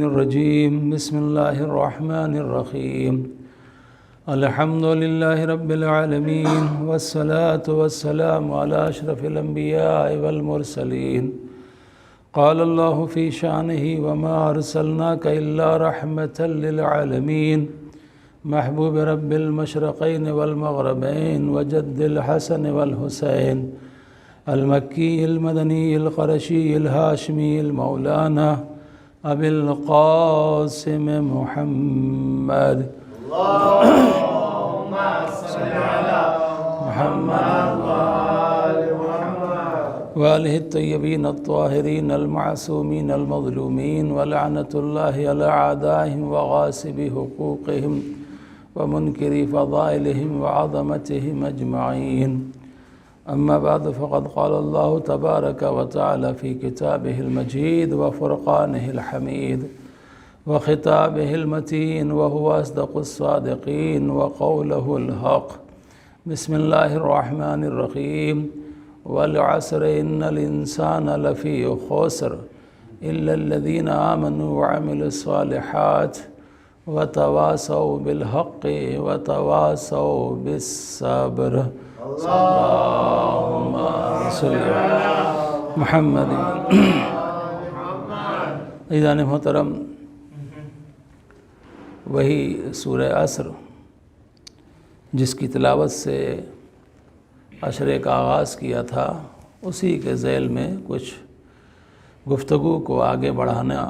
الرجيم بسم الله الرحمن الرحيم الحمد لله رب العالمين والصلاة والسلام على أشرف الأنبياء والمرسلين قال الله في شأنه وما أرسلناك إلا رحمة للعالمين محبوب رب المشرقين والمغربين وجد الحسن والحسين المكي المدني القرشي الهاشمي المولانا أبي القاسم محمد اللهم صل على محمد وآله الطيبين الطاهرين المعصومين المظلومين ولعنة الله على أعدائهم وغاصب حقوقهم ومنكر فضائلهم وعظمتهم أجمعين أما بعد فقد قال الله تبارك وتعالى في كتابه المجيد وفرقانه الحميد وخطابه المتين وهو أصدق الصادقين وقوله الحق بسم الله الرحمن الرحيم والعصر إن الإنسان لفي خسر إلا الذين آمنوا وعملوا الصالحات وتواصوا بالحق وتواصوا بالصبر اللهم صل على محمد عزیزان محترم، وہی سورہ عصر جس کی تلاوت سے عشرے کا آغاز کیا تھا، اسی کے ذیل میں کچھ گفتگو کو آگے بڑھانا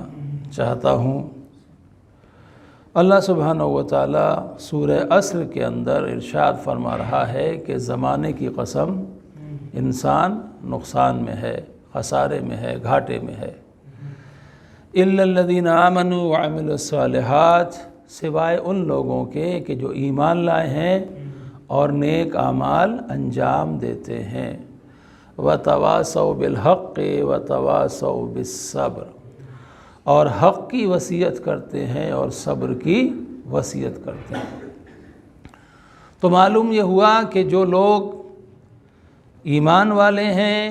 چاہتا ہوں۔ اللہ سبحانہ و تعالی سورہ عصر کے اندر ارشاد فرما رہا ہے کہ زمانے کی قسم انسان نقصان میں ہے، خسارے میں ہے، گھاٹے میں ہے۔ اِلَّا الَّذِينَ آمَنُوا وَعَمِلُوا الصَّالِحَاتِ، سوائے ان لوگوں کے کہ جو ایمان لائے ہیں اور نیک اعمال انجام دیتے ہیں۔ وَتَوَاصَوْا بِالْحَقِّ وَتَوَاصَوْا بِالصَّبْرِ، اور حق کی وصیت کرتے ہیں اور صبر کی وصیت کرتے ہیں۔ تو معلوم یہ ہوا کہ جو لوگ ایمان والے ہیں،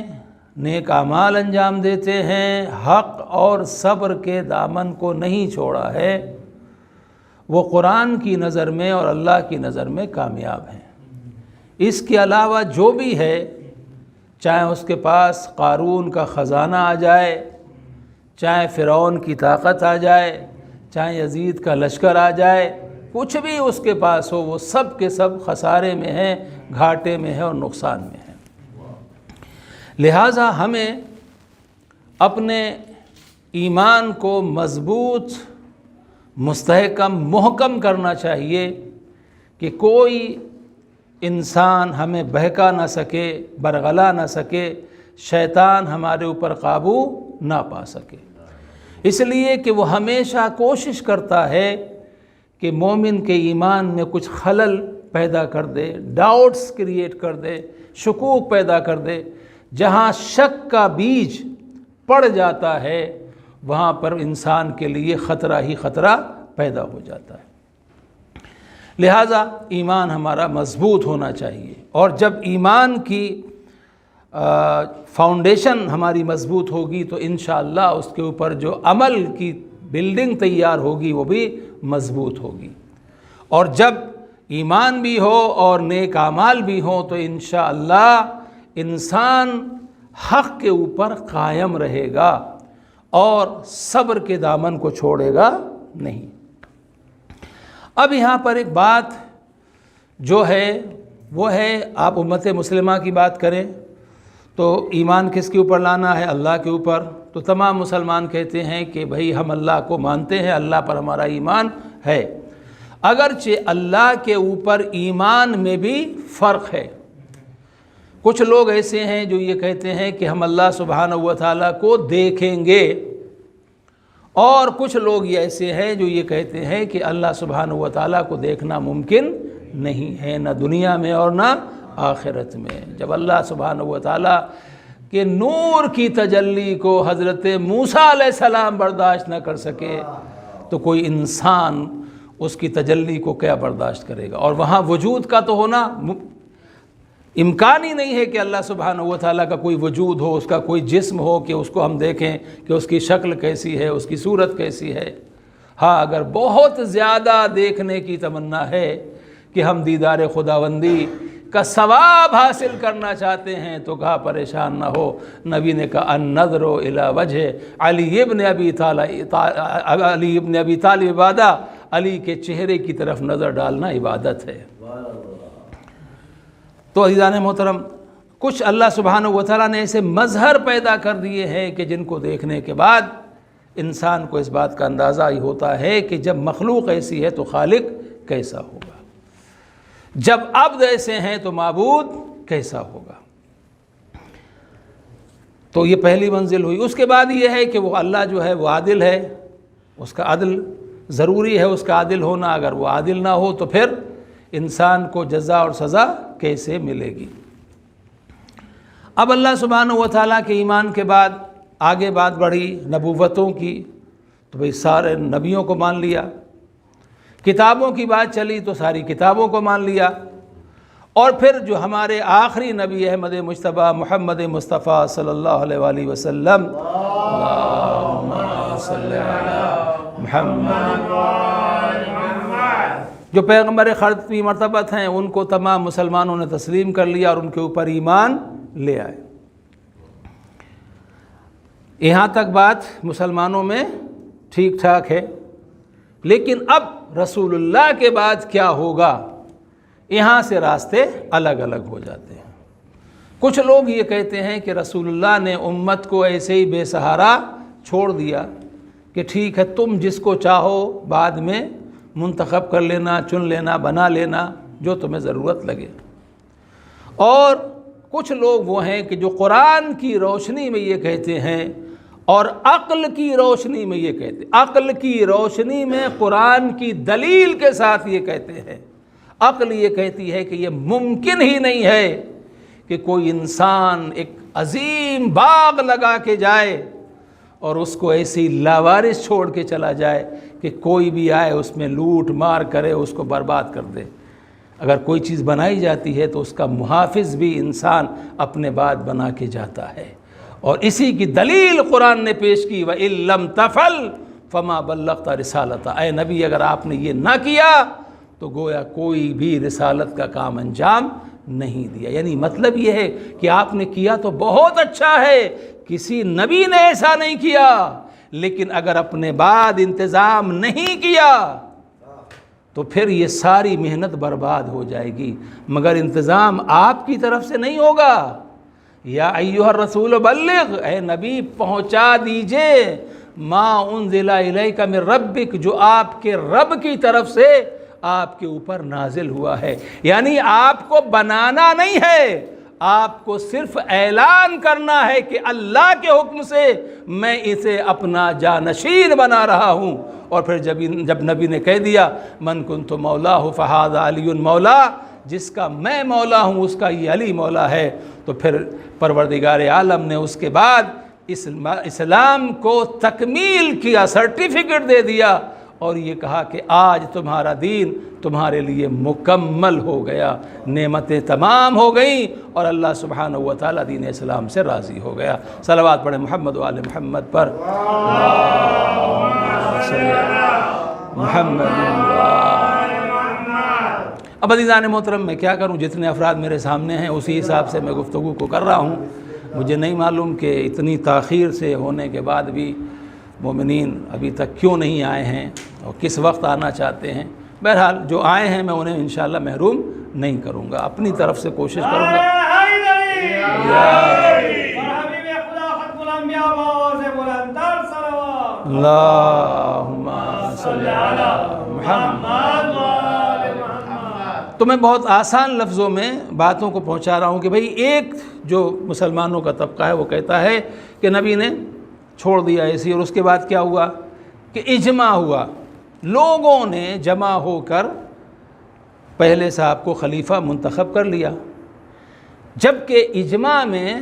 نیک اعمال انجام دیتے ہیں، حق اور صبر کے دامن کو نہیں چھوڑا ہے، وہ قرآن کی نظر میں اور اللہ کی نظر میں کامیاب ہیں۔ اس کے علاوہ جو بھی ہے، چاہے اس کے پاس قارون کا خزانہ آ جائے، چاہے فرعون کی طاقت آ جائے، چاہے یزید کا لشکر آ جائے، کچھ بھی اس کے پاس ہو، وہ سب کے سب خسارے میں ہیں، گھاٹے میں ہیں اور نقصان میں ہیں۔ لہٰذا ہمیں اپنے ایمان کو مضبوط، مستحکم، محکم کرنا چاہیے کہ کوئی انسان ہمیں بہکا نہ سکے، برگلا نہ سکے، شیطان ہمارے اوپر قابو نہ پا سکے۔ اس لیے کہ وہ ہمیشہ کوشش کرتا ہے کہ مومن کے ایمان میں کچھ خلل پیدا کر دے، ڈاؤٹس کریٹ کر دے، شکوک پیدا کر دے۔ جہاں شک کا بیج پڑ جاتا ہے، وہاں پر انسان کے لیے خطرہ ہی خطرہ پیدا ہو جاتا ہے۔ لہٰذا ایمان ہمارا مضبوط ہونا چاہیے، اور جب ایمان کی فاؤنڈیشن ہماری مضبوط ہوگی تو انشاءاللہ اس کے اوپر جو عمل کی بلڈنگ تیار ہوگی وہ بھی مضبوط ہوگی، اور جب ایمان بھی ہو اور نیک اعمال بھی ہوں تو انشاءاللہ انسان حق کے اوپر قائم رہے گا اور صبر کے دامن کو چھوڑے گا نہیں۔ اب یہاں پر ایک بات جو ہے وہ ہے، آپ امت مسلمہ کی بات کریں تو ایمان کس کے اوپر لانا ہے؟ اللہ کے اوپر۔ تو تمام مسلمان کہتے ہیں کہ بھئی ہم اللہ کو مانتے ہیں، اللہ پر ہمارا ایمان ہے، اگرچہ اللہ کے اوپر ایمان میں بھی فرق ہے۔ کچھ لوگ ایسے ہیں جو یہ کہتے ہیں کہ ہم اللہ سبحانہ و تعالیٰ کو دیکھیں گے، اور کچھ لوگ یہ ایسے ہیں جو یہ کہتے ہیں کہ اللہ سبحانہ و تعالیٰ کو دیکھنا ممکن نہیں ہے، نہ دنیا میں اور نہ آخرت میں۔ جب اللہ سبحانہ و تعالیٰ کے نور کی تجلی کو حضرت موسیٰ علیہ السلام برداشت نہ کر سکے تو کوئی انسان اس کی تجلی کو کیا برداشت کرے گا؟ اور وہاں وجود کا تو ہونا امکان ہی نہیں ہے کہ اللہ سبحانہ و تعالیٰ کا کوئی وجود ہو، اس کا کوئی جسم ہو کہ اس کو ہم دیکھیں کہ اس کی شکل کیسی ہے، اس کی صورت کیسی ہے۔ ہاں اگر بہت زیادہ دیکھنے کی تمنا ہے کہ ہم دیدار خداوندی کا ثواب حاصل کرنا چاہتے ہیں تو کہا پریشان نہ ہو، نبی نے کہا النظر الی وجہ علی ابن ابی طالب عبادہ، علی کے چہرے کی طرف نظر ڈالنا عبادت ہے۔ تو عزیزان محترم، کچھ اللہ سبحانہ و تعالیٰ نے ایسے مظہر پیدا کر دیے ہیں کہ جن کو دیکھنے کے بعد انسان کو اس بات کا اندازہ ہی ہوتا ہے کہ جب مخلوق ایسی ہے تو خالق کیسا ہوگا، جب عبد ایسے ہیں تو معبود کیسا ہوگا۔ تو یہ پہلی منزل ہوئی۔ اس کے بعد یہ ہے کہ وہ اللہ جو ہے وہ عادل ہے، اس کا عدل ضروری ہے، اس کا عادل ہونا۔ اگر وہ عادل نہ ہو تو پھر انسان کو جزا اور سزا کیسے ملے گی۔ اب اللہ سبحانہ و تعالیٰ کے ایمان کے بعد آگے بات بڑھی نبوتوں کی، تو بھئی سارے نبیوں کو مان لیا، کتابوں کی بات چلی تو ساری کتابوں کو مان لیا، اور پھر جو ہمارے آخری نبی احمد مجتبیٰ محمد مصطفیٰ صلی اللہ علیہ وآلہ وسلم، اللہم صلی علی محمد، جو پیغمبر خاتمی مرتبت ہیں، ان کو تمام مسلمانوں نے تسلیم کر لیا اور ان کے اوپر ایمان لے آئے۔ یہاں تک بات مسلمانوں میں ٹھیک ٹھاک ہے، لیکن اب رسول اللہ کے بعد کیا ہوگا، یہاں سے راستے الگ الگ ہو جاتے ہیں۔ کچھ لوگ یہ کہتے ہیں کہ رسول اللہ نے امت کو ایسے ہی بے سہارا چھوڑ دیا کہ ٹھیک ہے تم جس کو چاہو بعد میں منتخب کر لینا، چن لینا، بنا لینا جو تمہیں ضرورت لگے۔ اور کچھ لوگ وہ ہیں کہ جو قرآن کی روشنی میں یہ کہتے ہیں اور عقل کی روشنی میں یہ کہتے ہیں، عقل کی روشنی میں قرآن کی دلیل کے ساتھ یہ کہتے ہیں۔ عقل یہ کہتی ہے کہ یہ ممکن ہی نہیں ہے کہ کوئی انسان ایک عظیم باغ لگا کے جائے اور اس کو ایسی لاوارث چھوڑ کے چلا جائے کہ کوئی بھی آئے اس میں لوٹ مار کرے، اس کو برباد کر دے۔ اگر کوئی چیز بنائی جاتی ہے تو اس کا محافظ بھی انسان اپنے بعد بنا کے جاتا ہے، اور اسی کی دلیل قرآن نے پیش کی وَإِن لَّمْ تَفْعَلْ فَمَا بَلَّغْتَ رِسَالَتَهُ، اے نبی اگر آپ نے یہ نہ کیا تو گویا کوئی بھی رسالت کا کام انجام نہیں دیا۔ یعنی مطلب یہ ہے کہ آپ نے کیا تو بہت اچھا ہے، کسی نبی نے ایسا نہیں کیا، لیکن اگر اپنے بعد انتظام نہیں کیا تو پھر یہ ساری محنت برباد ہو جائے گی۔ مگر انتظام آپ کی طرف سے نہیں ہوگا۔ یا ایھا الرسول بلغ، اے نبی پہنچا دیجئے ما انزل الیک من ربک، جو آپ کے رب کی طرف سے آپ کے اوپر نازل ہوا ہے۔ یعنی آپ کو بنانا نہیں ہے، آپ کو صرف اعلان کرنا ہے کہ اللہ کے حکم سے میں اسے اپنا جانشین بنا رہا ہوں۔ اور پھر جب نبی نے کہہ دیا من کنت مولاہ فہذا علی مولا، جس کا میں مولا ہوں اس کا یہ علی مولا ہے، تو پھر پروردگار عالم نے اس کے بعد اسلام کو تکمیل کیا، سرٹیفکیٹ دے دیا، اور یہ کہا کہ آج تمہارا دین تمہارے لیے مکمل ہو گیا، نعمتیں تمام ہو گئیں، اور اللہ سبحانہ و تعالیٰ دین اسلام سے راضی ہو گیا۔ صلوات پڑھیں محمد و آل محمد پر۔ اب عزیزان محترم میں کیا کروں، جتنے افراد میرے سامنے ہیں اسی حساب سے میں گفتگو کو کر رہا ہوں۔ مجھے نہیں معلوم کہ اتنی تاخیر سے ہونے کے بعد بھی مومنین ابھی تک کیوں نہیں آئے ہیں اور کس وقت آنا چاہتے ہیں۔ بہرحال جو آئے ہیں میں انہیں انشاءاللہ محروم نہیں کروں گا، اپنی طرف سے کوشش کروں گا۔ اللہم صلی علی محمد۔ تو میں بہت آسان لفظوں میں باتوں کو پہنچا رہا ہوں کہ بھئی ایک جو مسلمانوں کا طبقہ ہے وہ کہتا ہے کہ نبی نے چھوڑ دیا ایسی، اور اس کے بعد کیا ہوا کہ اجماع ہوا، لوگوں نے جمع ہو کر پہلے صاحب کو خلیفہ منتخب کر لیا، جبکہ اجماع میں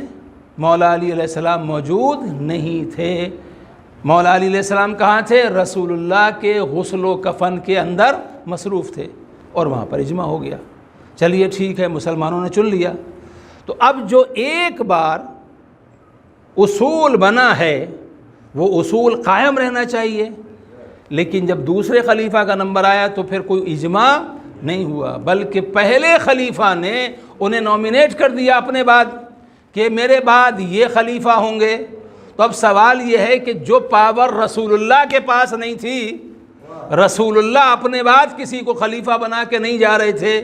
مولا علی علیہ السلام موجود نہیں تھے۔ مولا علی علیہ السلام کہاں تھے؟ رسول اللہ کے غسل و کفن کے اندر مصروف تھے، اور وہاں پر اجماع ہو گیا۔ چلیے ٹھیک ہے، مسلمانوں نے چن لیا۔ تو اب جو ایک بار اصول بنا ہے وہ اصول قائم رہنا چاہیے، لیکن جب دوسرے خلیفہ کا نمبر آیا تو پھر کوئی اجماع نہیں ہوا، بلکہ پہلے خلیفہ نے انہیں نومینیٹ کر دیا اپنے بعد کہ میرے بعد یہ خلیفہ ہوں گے۔ تو اب سوال یہ ہے کہ جو پاور رسول اللہ کے پاس نہیں تھی، رسول اللہ اپنے بعد کسی کو خلیفہ بنا کے نہیں جا رہے تھے،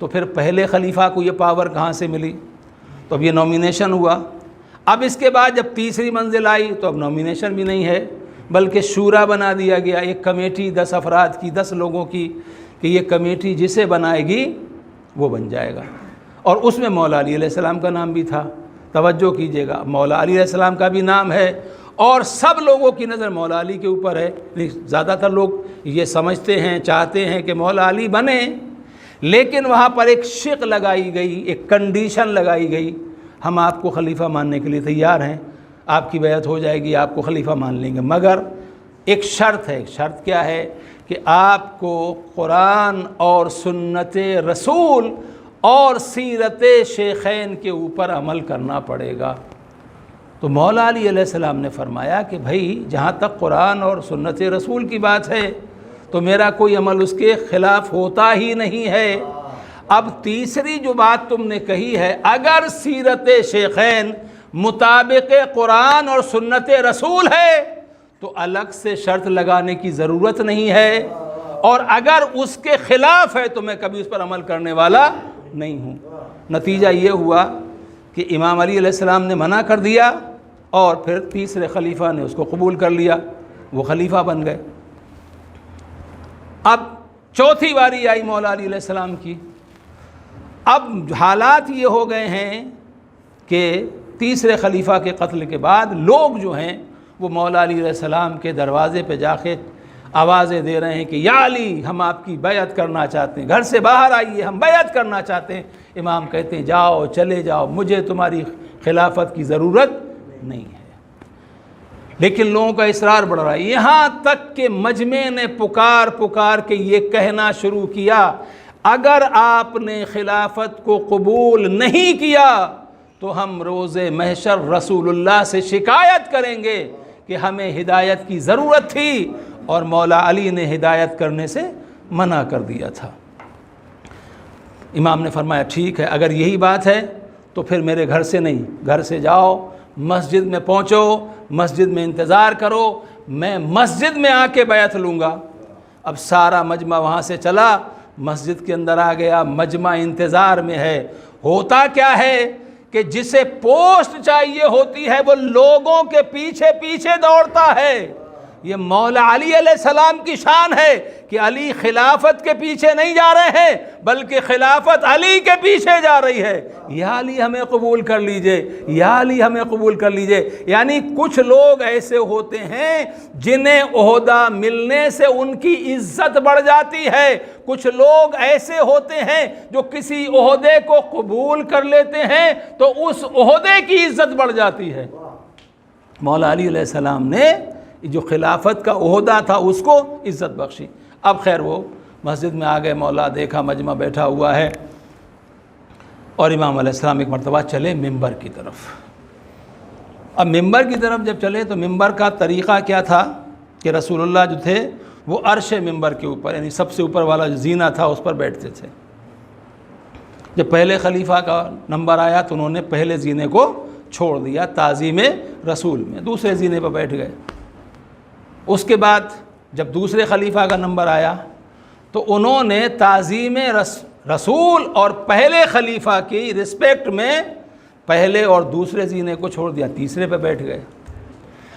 تو پھر پہلے خلیفہ کو یہ پاور کہاں سے ملی؟ تو اب یہ نومینیشن ہوا۔ اب اس کے بعد جب تیسری منزل آئی تو اب نومینیشن بھی نہیں ہے، بلکہ شورا بنا دیا گیا، ایک کمیٹی 10 افراد کی، 10 لوگوں کی، کہ یہ کمیٹی جسے بنائے گی وہ بن جائے گا۔ اور اس میں مولا علی علیہ السلام کا نام بھی تھا، توجہ کیجئے گا، مولا علی علیہ السلام کا بھی نام ہے، اور سب لوگوں کی نظر مولا علی کے اوپر ہے۔ زیادہ تر لوگ یہ سمجھتے ہیں، چاہتے ہیں کہ مولا علی بنے، لیکن وہاں پر ایک شق لگائی گئی، ایک کنڈیشن لگائی گئی، ہم آپ کو خلیفہ ماننے کے لیے تیار ہیں، آپ کی بیعت ہو جائے گی، آپ کو خلیفہ مان لیں گے، مگر ایک شرط ہے۔ شرط کیا ہے؟ کہ آپ کو قرآن اور سنت رسول اور سیرت شیخین کے اوپر عمل کرنا پڑے گا۔ تو مولا علی علیہ السلام نے فرمایا کہ بھائی جہاں تک قرآن اور سنت رسول کی بات ہے تو میرا کوئی عمل اس کے خلاف ہوتا ہی نہیں ہے۔ اب تیسری جو بات تم نے کہی ہے، اگر سیرت شیخین مطابق قرآن اور سنت رسول ہے تو الگ سے شرط لگانے کی ضرورت نہیں ہے، اور اگر اس کے خلاف ہے تو میں کبھی اس پر عمل کرنے والا نہیں ہوں۔ نتیجہ یہ ہوا کہ امام علی علیہ السلام نے منع کر دیا، اور پھر تیسرے خلیفہ نے اس کو قبول کر لیا، وہ خلیفہ بن گئے۔ اب چوتھی باری آئی مولا علی علیہ السلام کی۔ اب حالات یہ ہو گئے ہیں کہ تیسرے خلیفہ کے قتل کے بعد لوگ جو ہیں وہ مولا علی علیہ السلام کے دروازے پہ جا کے آوازیں دے رہے ہیں کہ یا علی ہم آپ کی بیعت کرنا چاہتے ہیں، گھر سے باہر آئیے، ہم بیعت کرنا چاہتے ہیں۔ امام کہتے ہیں جاؤ، چلے جاؤ، مجھے تمہاری خلافت کی ضرورت نہیں ہے۔ لیکن لوگوں کا اصرار بڑھ رہا ہے، یہاں تک کہ مجمع نے پکار کے یہ کہنا شروع کیا اگر آپ نے خلافت کو قبول نہیں کیا تو ہم روز محشر رسول اللہ سے شکایت کریں گے کہ ہمیں ہدایت کی ضرورت تھی اور مولا علی نے ہدایت کرنے سے منع کر دیا تھا۔ امام نے فرمایا ٹھیک ہے، اگر یہی بات ہے تو پھر میرے گھر سے نہیں، گھر سے جاؤ، مسجد میں پہنچو، مسجد میں انتظار کرو، میں مسجد میں آ کے بیعت لوں گا۔ اب سارا مجمع وہاں سے چلا، مسجد کے اندر آ گیا، مجمع انتظار میں ہے۔ ہوتا کیا ہے کہ جسے پوسٹ چاہیے ہوتی ہے وہ لوگوں کے پیچھے پیچھے دوڑتا ہے۔ یہ مولا علی علیہ السلام کی شان ہے کہ علی خلافت کے پیچھے نہیں جا رہے ہیں بلکہ خلافت علی کے پیچھے جا رہی ہے۔ یا علی ہمیں قبول کر لیجئے، یا علی ہمیں قبول کر لیجئے۔ یعنی کچھ لوگ ایسے ہوتے ہیں جنہیں عہدہ ملنے سے ان کی عزت بڑھ جاتی ہے، کچھ لوگ ایسے ہوتے ہیں جو کسی عہدے کو قبول کر لیتے ہیں تو اس عہدے کی عزت بڑھ جاتی ہے۔ مولا علی علیہ السلام نے جو خلافت کا عہدہ تھا اس کو عزت بخشی۔ اب خیر وہ مسجد میں آ گئے، مولا دیکھا مجمع بیٹھا ہوا ہے، اور امام علیہ السلام ایک مرتبہ چلے ممبر کی طرف۔ اب ممبر کی طرف جب چلے تو ممبر کا طریقہ کیا تھا کہ رسول اللہ جو تھے وہ عرش ممبر کے اوپر، یعنی سب سے اوپر والا جو زینہ تھا اس پر بیٹھتے تھے۔ جب پہلے خلیفہ کا نمبر آیا تو انہوں نے پہلے زینے کو چھوڑ دیا، تعظیم رسول میں دوسرے زینے پر بیٹھ گئے۔ اس کے بعد جب دوسرے خلیفہ کا نمبر آیا تو انہوں نے تعظیم رسول اور پہلے خلیفہ کی رسپیکٹ میں پہلے اور دوسرے زینے کو چھوڑ دیا، تیسرے پہ بیٹھ گئے۔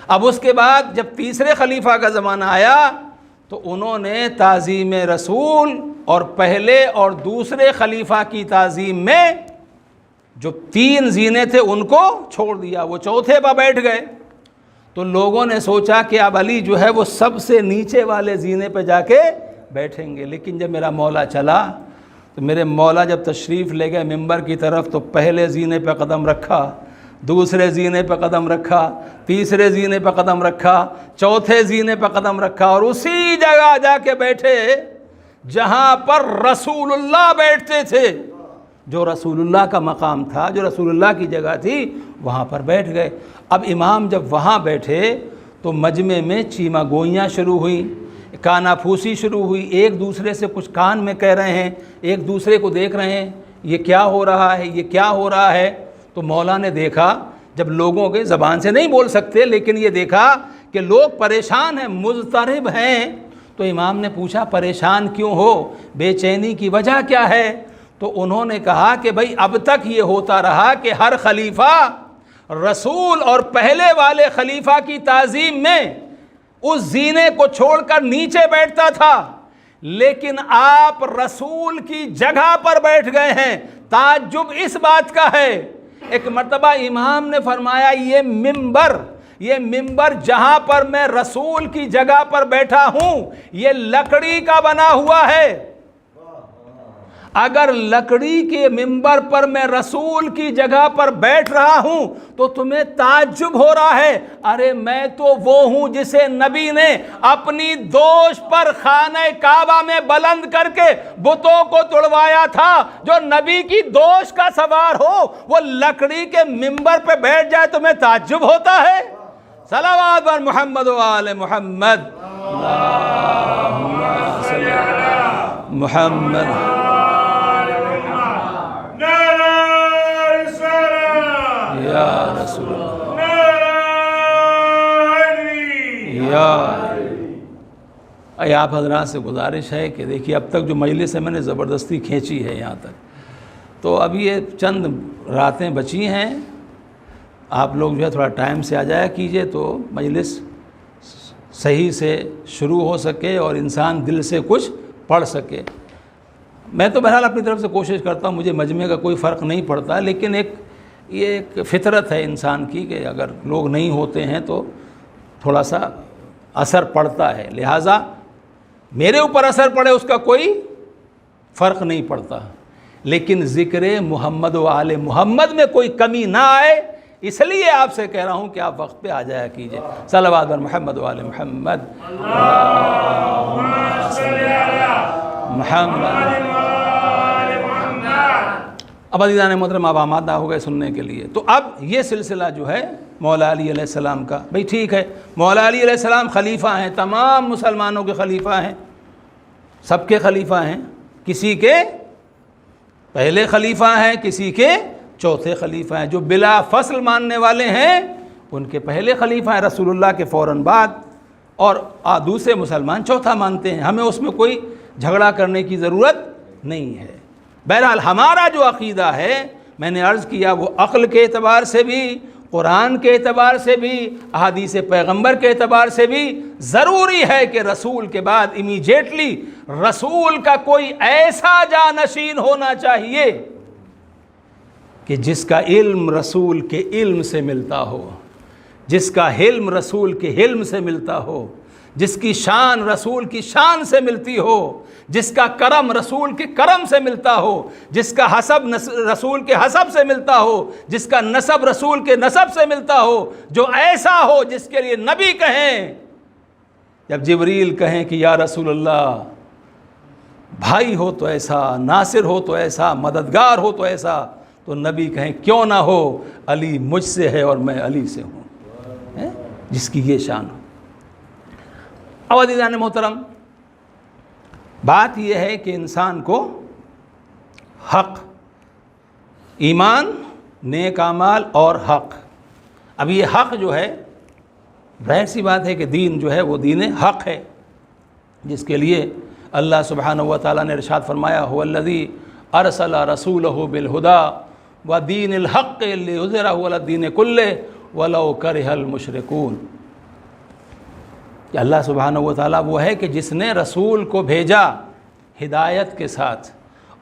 اب اس کے بعد جب تیسرے خلیفہ کا زمانہ آیا تو انہوں نے تعظیم رسول اور پہلے اور دوسرے خلیفہ کی تعظیم میں جو 3 زینے تھے ان کو چھوڑ دیا، وہ چوتھے پہ بیٹھ گئے۔ تو لوگوں نے سوچا کہ اب علی جو ہے وہ سب سے نیچے والے زینے پہ جا کے بیٹھیں گے، لیکن جب میرا مولا چلا تو میرے مولا جب تشریف لے گئے ممبر کی طرف تو پہلے زینے پہ قدم رکھا، دوسرے زینے پہ قدم رکھا، تیسرے زینے پہ قدم رکھا، چوتھے زینے پہ قدم رکھا، اور اسی جگہ جا کے بیٹھے جہاں پر رسول اللہ بیٹھتے تھے۔ جو رسول اللہ کا مقام تھا، جو رسول اللہ کی جگہ تھی، وہاں پر بیٹھ گئے۔ اب امام جب وہاں بیٹھے تو مجمع میں چیمہ گوئیاں شروع ہوئیں، کانا پھوسی شروع ہوئی، ایک دوسرے سے کچھ کان میں کہہ رہے ہیں، ایک دوسرے کو دیکھ رہے ہیں، یہ کیا ہو رہا ہے، یہ کیا ہو رہا ہے۔ تو مولا نے دیکھا، جب لوگوں کے زبان سے نہیں بول سکتے لیکن یہ دیکھا کہ لوگ پریشان ہیں، مضطرب ہیں، تو امام نے پوچھا پریشان کیوں ہو، بے چینی کی وجہ کیا ہے؟ تو انہوں نے کہا کہ بھائی اب تک یہ ہوتا رہا کہ ہر خلیفہ رسول اور پہلے والے خلیفہ کی تعظیم میں اس زینے کو چھوڑ کر نیچے بیٹھتا تھا، لیکن آپ رسول کی جگہ پر بیٹھ گئے ہیں۔ تعجب اس بات کا ہے، ایک مرتبہ امام نے فرمایا یہ ممبر جہاں پر میں رسول کی جگہ پر بیٹھا ہوں یہ لکڑی کا بنا ہوا ہے، اگر لکڑی کے ممبر پر میں رسول کی جگہ پر بیٹھ رہا ہوں تو تمہیں تعجب ہو رہا ہے، ارے میں تو وہ ہوں جسے نبی نے اپنی دوش پر خانہ کعبہ میں بلند کر کے بتوں کو توڑوایا تھا۔ جو نبی کی دوش کا سوار ہو وہ لکڑی کے ممبر پہ بیٹھ جائے تمہیں تعجب ہوتا ہے؟ صلوات بر محمد و آل محمد، اللہم صلی علی محمد۔ یا رسول اللہ، یا آپ حضرات سے گزارش ہے کہ دیکھیے اب تک جو مجلس ہے میں نے زبردستی کھینچی ہے یہاں تک، تو اب یہ چند راتیں بچی ہیں، آپ لوگ جو ہے تھوڑا ٹائم سے آ جایا کیجئے تو مجلس صحیح سے شروع ہو سکے اور انسان دل سے کچھ پڑھ سکے۔ میں تو بہرحال اپنی طرف سے کوشش کرتا ہوں، مجھے مجمع کا کوئی فرق نہیں پڑتا، لیکن یہ ایک فطرت ہے انسان کی کہ اگر لوگ نہیں ہوتے ہیں تو تھوڑا سا اثر پڑتا ہے، لہٰذا میرے اوپر اثر پڑے اس کا کوئی فرق نہیں پڑتا، لیکن ذکر محمد و آل محمد میں کوئی کمی نہ آئے اس لیے آپ سے کہہ رہا ہوں کہ آپ وقت پہ آ جایا کیجئے۔ صلوات بر محمد و آل محمد، اللہم صلی علی محمد۔ اب عزیزان محترم آپ آمادہ ہو گئے سننے کے لیے، تو اب یہ سلسلہ جو ہے مولا علی علیہ السلام کا، بھئی ٹھیک ہے مولا علی علیہ السلام خلیفہ ہیں، تمام مسلمانوں کے خلیفہ ہیں، سب کے خلیفہ ہیں، کسی کے پہلے خلیفہ ہیں، کسی کے چوتھے خلیفہ ہیں، جو بلا فصل ماننے والے ہیں ان کے پہلے خلیفہ ہیں رسول اللہ کے فوراً بعد، اور دوسرے مسلمان چوتھا مانتے ہیں، ہمیں اس میں کوئی جھگڑا کرنے کی ضرورت نہیں ہے۔ بہرحال ہمارا جو عقیدہ ہے میں نے عرض کیا وہ عقل کے اعتبار سے بھی، قرآن کے اعتبار سے بھی، احادیث پیغمبر کے اعتبار سے بھی ضروری ہے کہ رسول کے بعد امیجیٹلی رسول کا کوئی ایسا جانشین ہونا چاہیے کہ جس کا علم رسول کے علم سے ملتا ہو، جس کا حلم رسول کے حلم سے ملتا ہو، جس کی شان رسول کی شان سے ملتی ہو، جس کا کرم رسول کے کرم سے ملتا ہو، جس کا حسب رسول کے حسب سے ملتا ہو، جس کا نسب رسول کے نسب سے ملتا ہو، جو ایسا ہو جس کے لیے نبی کہیں، جب جبریل کہیں کہ یا رسول اللہ بھائی ہو تو ایسا، ناصر ہو تو ایسا، مددگار ہو تو ایسا، تو نبی کہیں کیوں نہ ہو، علی مجھ سے ہے اور میں علی سے ہوں، جس کی یہ شان ہو۔ اب عزیزان محترم بات یہ ہے کہ انسان کو حق، ایمان، نیک اعمال اور حق، اب یہ حق جو ہے ظاہر سی بات ہے کہ دین جو ہے وہ دین حق ہے، جس کے لیے اللہ سبحانہ و تعالیٰ نے ارشاد فرمایا هو الذی ارسل رسولہ بالہدی ودین الحق لیظہرہ علی الدین کلہ ولو کرہ المشرکون، کہ اللہ سبحانہ و تعالیٰ وہ ہے کہ جس نے رسول کو بھیجا ہدایت کے ساتھ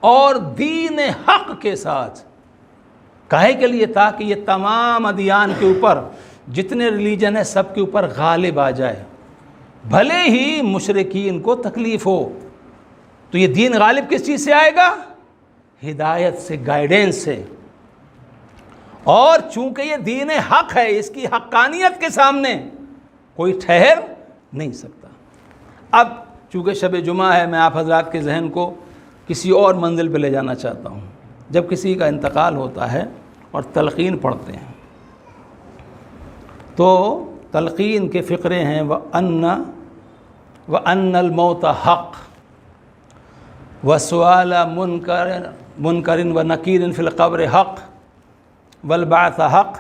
اور دین حق کے ساتھ، کاہے کے لیے؟ تاکہ یہ تمام ادیان کے اوپر، جتنے ریلیجن ہیں سب کے اوپر غالب آ جائے، بھلے ہی مشرکین کو تکلیف ہو۔ تو یہ دین غالب کس چیز سے آئے گا؟ ہدایت سے، گائیڈنس سے، اور چونکہ یہ دین حق ہے اس کی حقانیت کے سامنے کوئی ٹھہر نہیں سکتا۔ اب چونکہ شب جمعہ ہے، میں آپ حضرات کے ذہن کو کسی اور منزل پہ لے جانا چاہتا ہوں۔ جب کسی کا انتقال ہوتا ہے اور تلقین پڑھتے ہیں تو تلقین کے فقرے ہیں وَأَنَّ الْمَوْتَ حق وَسُؤَالَ مُنْكَرٍ وَنَكِيرٍ فِي الْقَبْرِ حق وَالْبَعْثَ حق،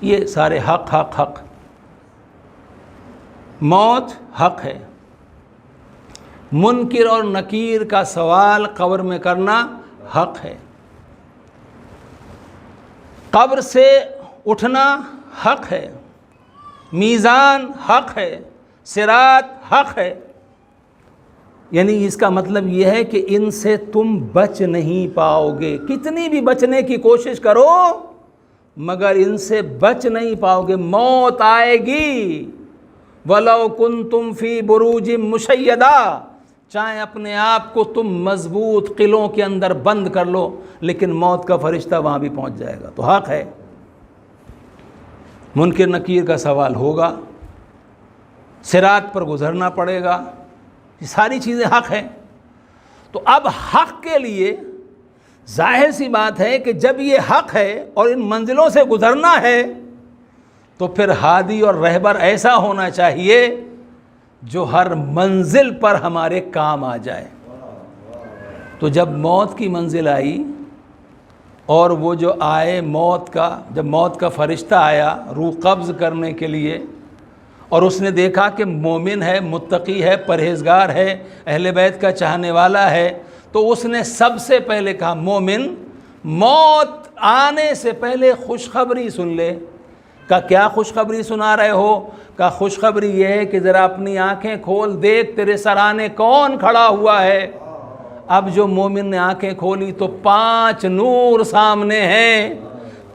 یہ سارے حق حق حق۔ موت حق ہے، منکر اور نکیر کا سوال قبر میں کرنا حق ہے، قبر سے اٹھنا حق ہے، میزان حق ہے، صراط حق ہے۔ یعنی اس کا مطلب یہ ہے کہ ان سے تم بچ نہیں پاؤ گے، کتنی بھی بچنے کی کوشش کرو مگر ان سے بچ نہیں پاؤ گے، موت آئے گی۔ وَلَوْ كُنْتُمْ فِي بُرُوجٍ مُشَيَّدَةٍ، چاہے اپنے آپ کو تم مضبوط قلعوں کے اندر بند کر لو لیکن موت کا فرشتہ وہاں بھی پہنچ جائے گا، تو حق ہے۔ منکر نکیر کا سوال ہوگا، صراط پر گزرنا پڑے گا، یہ ساری چیزیں حق ہیں۔ تو اب حق کے لیے ظاہر سی بات ہے کہ جب یہ حق ہے اور ان منزلوں سے گزرنا ہے تو پھر ہادی اور رہبر ایسا ہونا چاہیے جو ہر منزل پر ہمارے کام آ جائے۔ تو جب موت کی منزل آئی اور وہ جو آئے جب موت کا فرشتہ آیا روح قبض کرنے کے لیے، اور اس نے دیکھا کہ مومن ہے، متقی ہے، پرہیزگار ہے، اہل بیت کا چاہنے والا ہے، تو اس نے سب سے پہلے کہا مومن موت آنے سے پہلے خوشخبری سن لے۔ کہا کیا خوشخبری سنا رہے ہو؟ کہا خوشخبری یہ ہے کہ ذرا اپنی آنکھیں کھول، دیکھ تیرے سرانے کون کھڑا ہوا ہے۔ اب جو مومن نے آنکھیں کھولی تو 5 نور سامنے ہیں،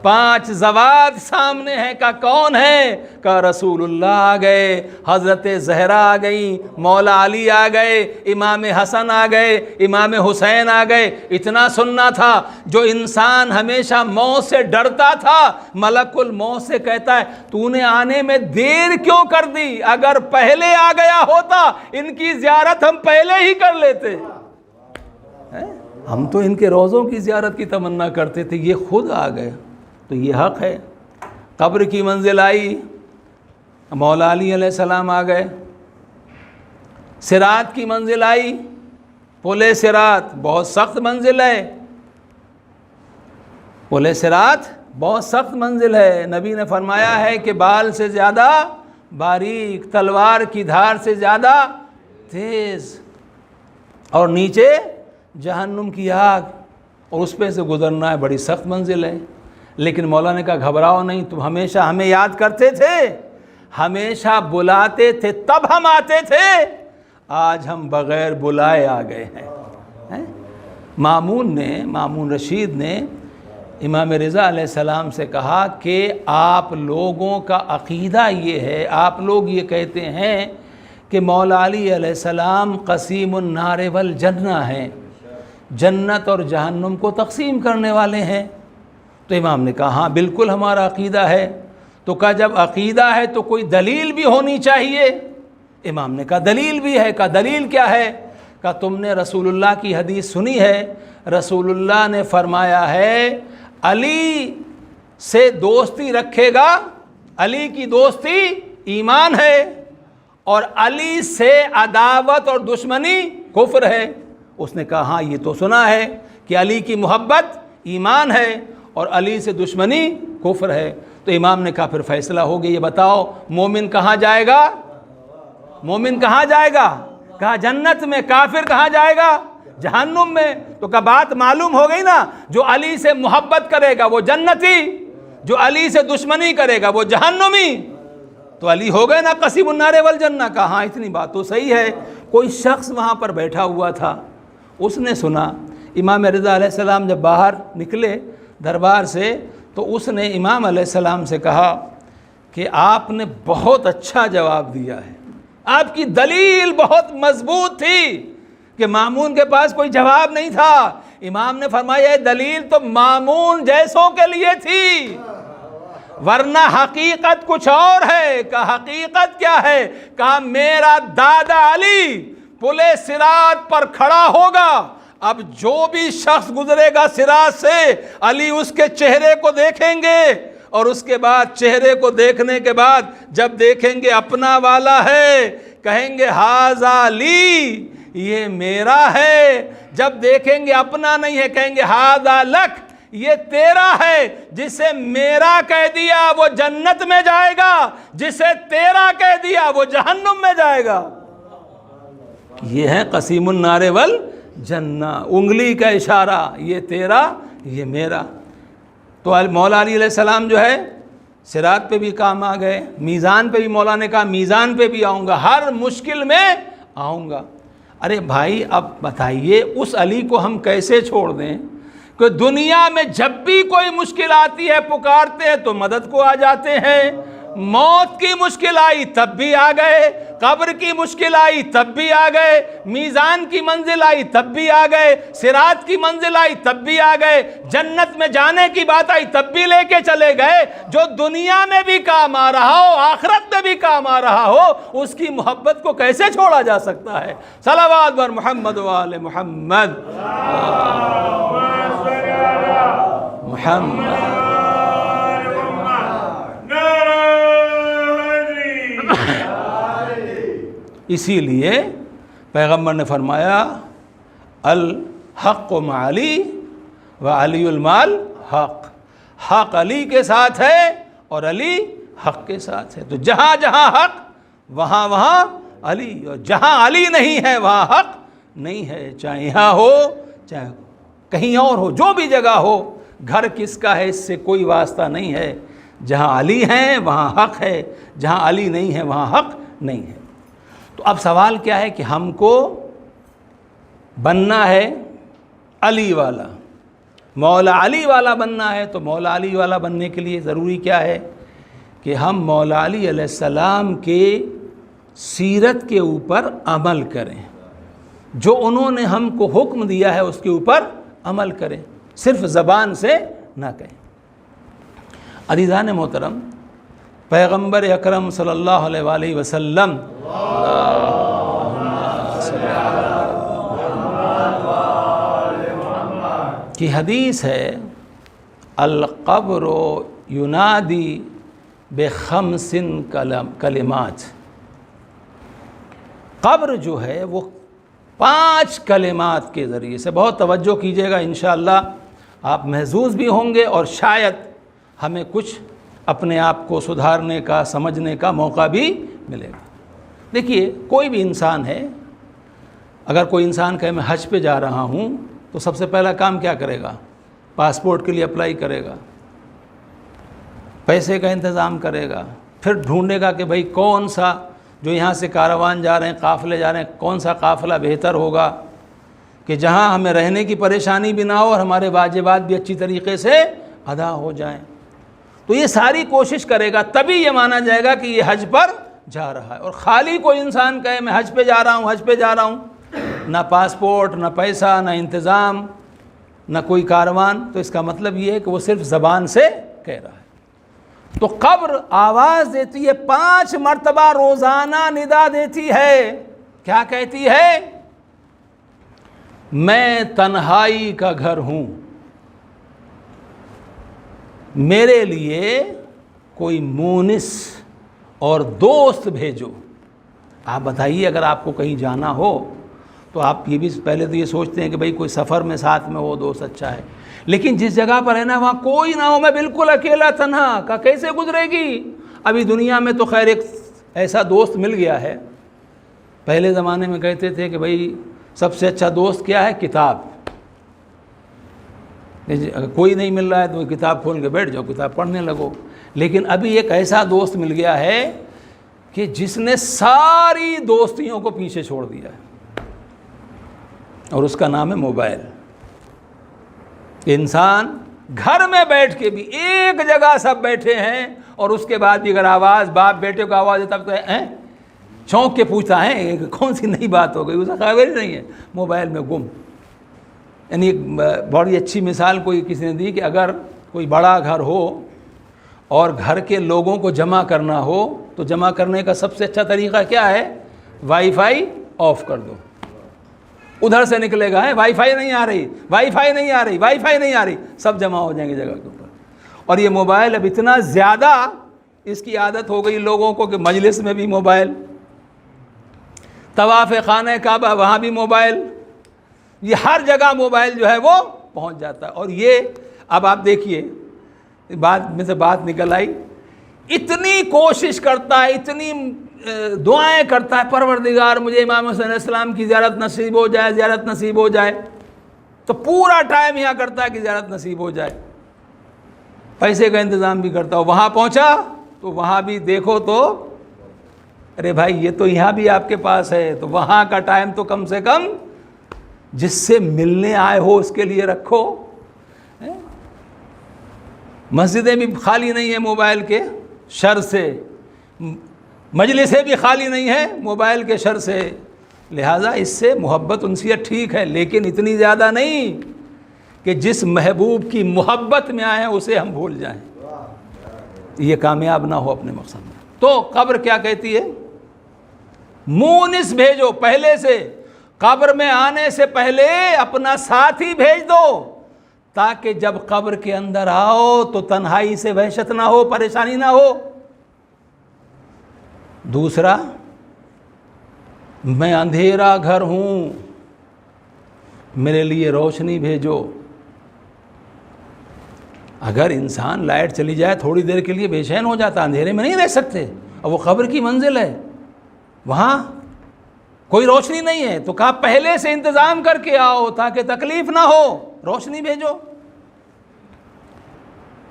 5 زوات سامنے ہیں۔ کہا کون ہے؟ کہا رسول اللہ آ گئے، حضرت زہرا آ گئیں، مولا علی آ گئے، امام حسن آ گئے، امام حسین آ گئے۔ اتنا سننا تھا، جو انسان ہمیشہ موت سے ڈرتا تھا ملک الموت سے کہتا ہے تو نے آنے میں دیر کیوں کر دی؟ اگر پہلے آ گیا ہوتا ان کی زیارت ہم پہلے ہی کر لیتے، ہم تو ان کے روضوں کی زیارت کی تمنا کرتے تھے، یہ خود آ گئے۔ تو یہ حق ہے۔ قبر کی منزل آئی، مولا علی علیہ السلام آ گئے۔ صراط کی منزل آئی، پل صراط بہت سخت منزل ہے، پل صراط بہت سخت منزل ہے۔ نبی نے فرمایا ہے کہ بال سے زیادہ باریک، تلوار کی دھار سے زیادہ تیز، اور نیچے جہنم کی آگ، اور اس پہ سے گزرنا ہے، بڑی سخت منزل ہے۔ لیکن مولا نے کہا گھبراؤ نہیں، تم ہمیشہ ہمیں یاد کرتے تھے، ہمیشہ بلاتے تھے تب ہم آتے تھے، آج ہم بغیر بلائے آ گئے ہیں۔ مامون رشید نے امام رضا علیہ السلام سے کہا کہ آپ لوگوں کا عقیدہ یہ ہے، آپ لوگ یہ کہتے ہیں کہ مولا علی علیہ السلام قسیم النار والجنہ ہیں، جنت اور جہنم کو تقسیم کرنے والے ہیں۔ تو امام نے کہا ہاں بالکل ہمارا عقیدہ ہے۔ تو کہا جب عقیدہ ہے تو کوئی دلیل بھی ہونی چاہیے۔ امام نے کہا دلیل بھی ہے۔ کہا دلیل کیا ہے؟ کہا تم نے رسول اللہ کی حدیث سنی ہے، رسول اللہ نے فرمایا ہے علی سے دوستی رکھے گا، علی کی دوستی ایمان ہے، اور علی سے عداوت اور دشمنی کفر ہے۔ اس نے کہا ہاں یہ تو سنا ہے کہ علی کی محبت ایمان ہے اور علی سے دشمنی کفر ہے۔ تو امام نے کہا پھر فیصلہ ہو گیا، یہ بتاؤ مومن کہاں جائے گا؟ مومن کہاں جائے گا؟ کہا جنت میں۔ کافر کہاں جائے گا؟ جہنم میں۔ تو کہا بات معلوم ہو گئی نا، جو علی سے محبت کرے گا وہ جنتی، جو علی سے دشمنی کرے گا وہ جہنمی۔ تو علی ہو گئے نا قسیم النار والجنہ۔ کہا ہاں اتنی بات تو صحیح ہے۔ کوئی شخص وہاں پر بیٹھا ہوا تھا، اس نے سنا امام رضا علیہ السلام جب باہر نکلے دربار سے تو اس نے امام علیہ السلام سے کہا کہ آپ نے بہت اچھا جواب دیا ہے، آپ کی دلیل بہت مضبوط تھی، کہ مامون کے پاس کوئی جواب نہیں تھا۔ امام نے فرمایا یہ دلیل تو مامون جیسوں کے لیے تھی، ورنہ حقیقت کچھ اور ہے۔ کہ حقیقت کیا ہے؟ کہا میرا دادا علی پل صراط پر کھڑا ہوگا، اب جو بھی شخص گزرے گا صراط سے علی اس کے چہرے کو دیکھیں گے، اور اس کے بعد چہرے کو دیکھنے کے بعد جب دیکھیں گے اپنا والا ہے کہیں گے ھذا لی، یہ میرا ہے۔ جب دیکھیں گے اپنا نہیں ہے کہیں گے ھذا لک، یہ تیرا ہے۔ جسے میرا کہہ دیا وہ جنت میں جائے گا، جسے تیرا کہہ دیا وہ جہنم میں جائے گا۔ یہ ہے قسیم النار والجنہ، انگلی کا اشارہ، یہ تیرا یہ میرا۔ تو مولا علی علیہ السلام جو ہے صراط پہ بھی کام آ گئے، میزان پہ بھی مولا نے کہا میزان پہ بھی آؤں گا، ہر مشکل میں آؤں گا۔ ارے بھائی اب بتائیے اس علی کو ہم کیسے چھوڑ دیں کہ دنیا میں جب بھی کوئی مشکل آتی ہے پکارتے ہیں تو مدد کو آ جاتے ہیں، موت کی مشکل آئی تب بھی آ گئے، قبر کی مشکل آئی تب بھی آ گئے، میزان کی منزل آئی تب بھی آ گئے، صراط کی منزل آئی تب بھی آ گئے، جنت میں جانے کی بات آئی تب بھی لے کے چلے گئے۔ جو دنیا میں بھی کام آ رہا ہو آخرت میں بھی کام آ رہا ہو اس کی محبت کو کیسے چھوڑا جا سکتا ہے؟ صلوات بر محمد و آل محمد محمد۔ اسی لیے پیغمبر نے فرمایا الحق مع علی و علی المال حق، حق علی کے ساتھ ہے اور علی حق کے ساتھ ہے۔ تو جہاں جہاں حق وہاں وہاں علی، اور جہاں علی نہیں ہے وہاں حق نہیں ہے، چاہے یہاں ہو چاہے کہیں اور ہو، جو بھی جگہ ہو، گھر کس کا ہے اس سے کوئی واسطہ نہیں ہے۔ جہاں علی ہیں وہاں حق ہے، جہاں علی نہیں ہے وہاں حق نہیں ہے۔ تو اب سوال کیا ہے کہ ہم کو بننا ہے علی والا، مولا علی والا بننا ہے، تو مولا علی والا بننے کے لیے ضروری کیا ہے کہ ہم مولا علی علیہ السلام کے سیرت کے اوپر عمل کریں، جو انہوں نے ہم کو حکم دیا ہے اس کے اوپر عمل کریں، صرف زبان سے نہ کہیں۔ عزیزان محترم، پیغمبر اکرم صلی اللہ علیہ وآلہ وسلم کی حدیث ہے القبر ینادی بخمس کلمات، قبر جو ہے وہ 5 کلمات کے ذریعے سے، بہت توجہ کیجئے گا انشاءاللہ آپ محظوظ بھی ہوں گے اور شاید ہمیں کچھ اپنے آپ کو سدھارنے کا سمجھنے کا موقع بھی ملے گا۔ دیکھیے کوئی بھی انسان ہے، اگر کوئی انسان کہے میں حج پہ جا رہا ہوں تو سب سے پہلا کام کیا کرے گا؟ پاسپورٹ کے لیے اپلائی کرے گا، پیسے کا انتظام کرے گا، پھر ڈھونڈے گا کہ بھئی کون سا جو یہاں سے کاروان جا رہے ہیں قافلے جا رہے ہیں کون سا قافلہ بہتر ہوگا کہ جہاں ہمیں رہنے کی پریشانی بھی نہ ہو اور ہمارے واجبات بھی اچھی طریقے سے ادا ہو جائیں۔ تو یہ ساری کوشش کرے گا، تبھی یہ مانا جائے گا کہ یہ حج پر جا رہا ہے۔ اور خالی کوئی انسان کہے میں حج پہ جا رہا ہوں حج پہ جا رہا ہوں، نہ پاسپورٹ نہ پیسہ نہ انتظام نہ کوئی کاروان، تو اس کا مطلب یہ ہے کہ وہ صرف زبان سے کہہ رہا ہے۔ تو قبر آواز دیتی ہے، 5 مرتبہ روزانہ ندا دیتی ہے، کیا کہتی ہے؟ میں تنہائی کا گھر ہوں، میرے لیے کوئی مونس اور دوست بھیجو۔ آپ بتائیے اگر آپ کو کہیں جانا ہو تو آپ یہ بھی پہلے تو یہ سوچتے ہیں کہ بھئی کوئی سفر میں ساتھ میں وہ دوست اچھا ہے، لیکن جس جگہ پر ہے نا وہاں کوئی نہ ہو، میں بالکل اکیلا تنہا کا کیسے گزرے گی؟ ابھی دنیا میں تو خیر ایک ایسا دوست مل گیا ہے، پہلے زمانے میں کہتے تھے کہ بھئی سب سے اچھا دوست کیا ہے؟ کتاب۔ اگر کوئی نہیں مل رہا ہے تو کتاب کھول کے بیٹھ جاؤ، کتاب پڑھنے لگو۔ لیکن ابھی ایک ایسا دوست مل گیا ہے کہ جس نے ساری دوستیوں کو پیچھے چھوڑ دیا ہے، اور اس کا نام ہے موبائل۔ انسان گھر میں بیٹھ کے بھی ایک جگہ سب بیٹھے ہیں، اور اس کے بعد بھی اگر آواز باپ بیٹے کو آواز ہے تب تو چونک کے پوچھتا ہے کون سی نئی بات ہو گئی، اسے خبر ہی نہیں ہے، موبائل میں گم۔ یعنی ایک بڑی اچھی مثال کوئی کسی نے دی کہ اگر کوئی بڑا گھر ہو اور گھر کے لوگوں کو جمع کرنا ہو تو جمع کرنے کا سب سے اچھا طریقہ کیا ہے؟ وائی فائی آف کر دو، ادھر سے نکلے گا وائی فائی نہیں آ رہی، وائی فائی نہیں آ رہی، وائی فائی نہیں آ رہی، سب جمع ہو جائیں گے جگہ کے اوپر. اور یہ موبائل اب اتنا زیادہ اس کی عادت ہو گئی لوگوں کو کہ مجلس میں بھی موبائل، طواف خانہ کعبہ وہاں بھی موبائل، یہ ہر جگہ موبائل جو ہے وہ پہنچ جاتا ہے. اور یہ اب آپ دیکھیے بات میں سے بات نکل آئی، اتنی کوشش کرتا ہے، اتنی دعائیں کرتا ہے، پروردگار مجھے امام حسین علیہ السلام کی زیارت نصیب ہو جائے، زیارت نصیب ہو جائے، تو پورا ٹائم یہاں کرتا ہے کہ زیارت نصیب ہو جائے، پیسے کا انتظام بھی کرتا ہو. وہاں پہنچا تو وہاں بھی دیکھو تو ارے بھائی یہ تو یہاں بھی آپ کے پاس ہے، تو وہاں کا ٹائم تو کم سے کم جس سے ملنے آئے ہو اس کے لیے رکھو. مسجدیں بھی خالی نہیں ہیں موبائل کے شر سے، مجلسیں بھی خالی نہیں ہیں موبائل کے شر سے. لہٰذا اس سے محبت انسیت ٹھیک ہے، لیکن اتنی زیادہ نہیں کہ جس محبوب کی محبت میں آئے ہیں اسے ہم بھول جائیں، یہ کامیاب نہ ہو اپنے مقصد میں. تو قبر کیا کہتی ہے؟ مونس بھیجو پہلے سے، قبر میں آنے سے پہلے اپنا ساتھی بھیج دو تاکہ جب قبر کے اندر آؤ تو تنہائی سے وحشت نہ ہو، پریشانی نہ ہو. دوسرا، میں اندھیرا گھر ہوں، میرے لیے روشنی بھیجو. اگر انسان لائٹ چلی جائے تھوڑی دیر کے لیے بے چین ہو جاتا، اندھیرے میں نہیں رہ سکتے، اور وہ قبر کی منزل ہے، وہاں کوئی روشنی نہیں ہے، تو کہا پہلے سے انتظام کر کے آؤ تاکہ تکلیف نہ ہو، روشنی بھیجو.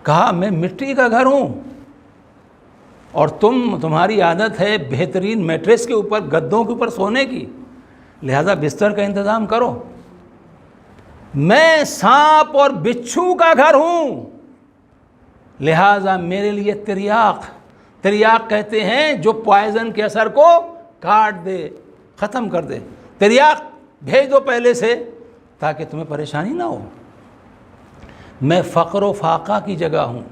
کہا میں مٹی کا گھر ہوں اور تمہاری عادت ہے بہترین میٹریس کے اوپر، گدوں کے اوپر سونے کی، لہذا بستر کا انتظام کرو. میں سانپ اور بچھو کا گھر ہوں، لہذا میرے لیے تریاق کہتے ہیں جو پوائزن کے اثر کو کاٹ دے، ختم کر دے. تریاق بھیج دو پہلے سے تاکہ تمہیں پریشانی نہ ہو. میں فقر و فاقہ کی جگہ ہوں،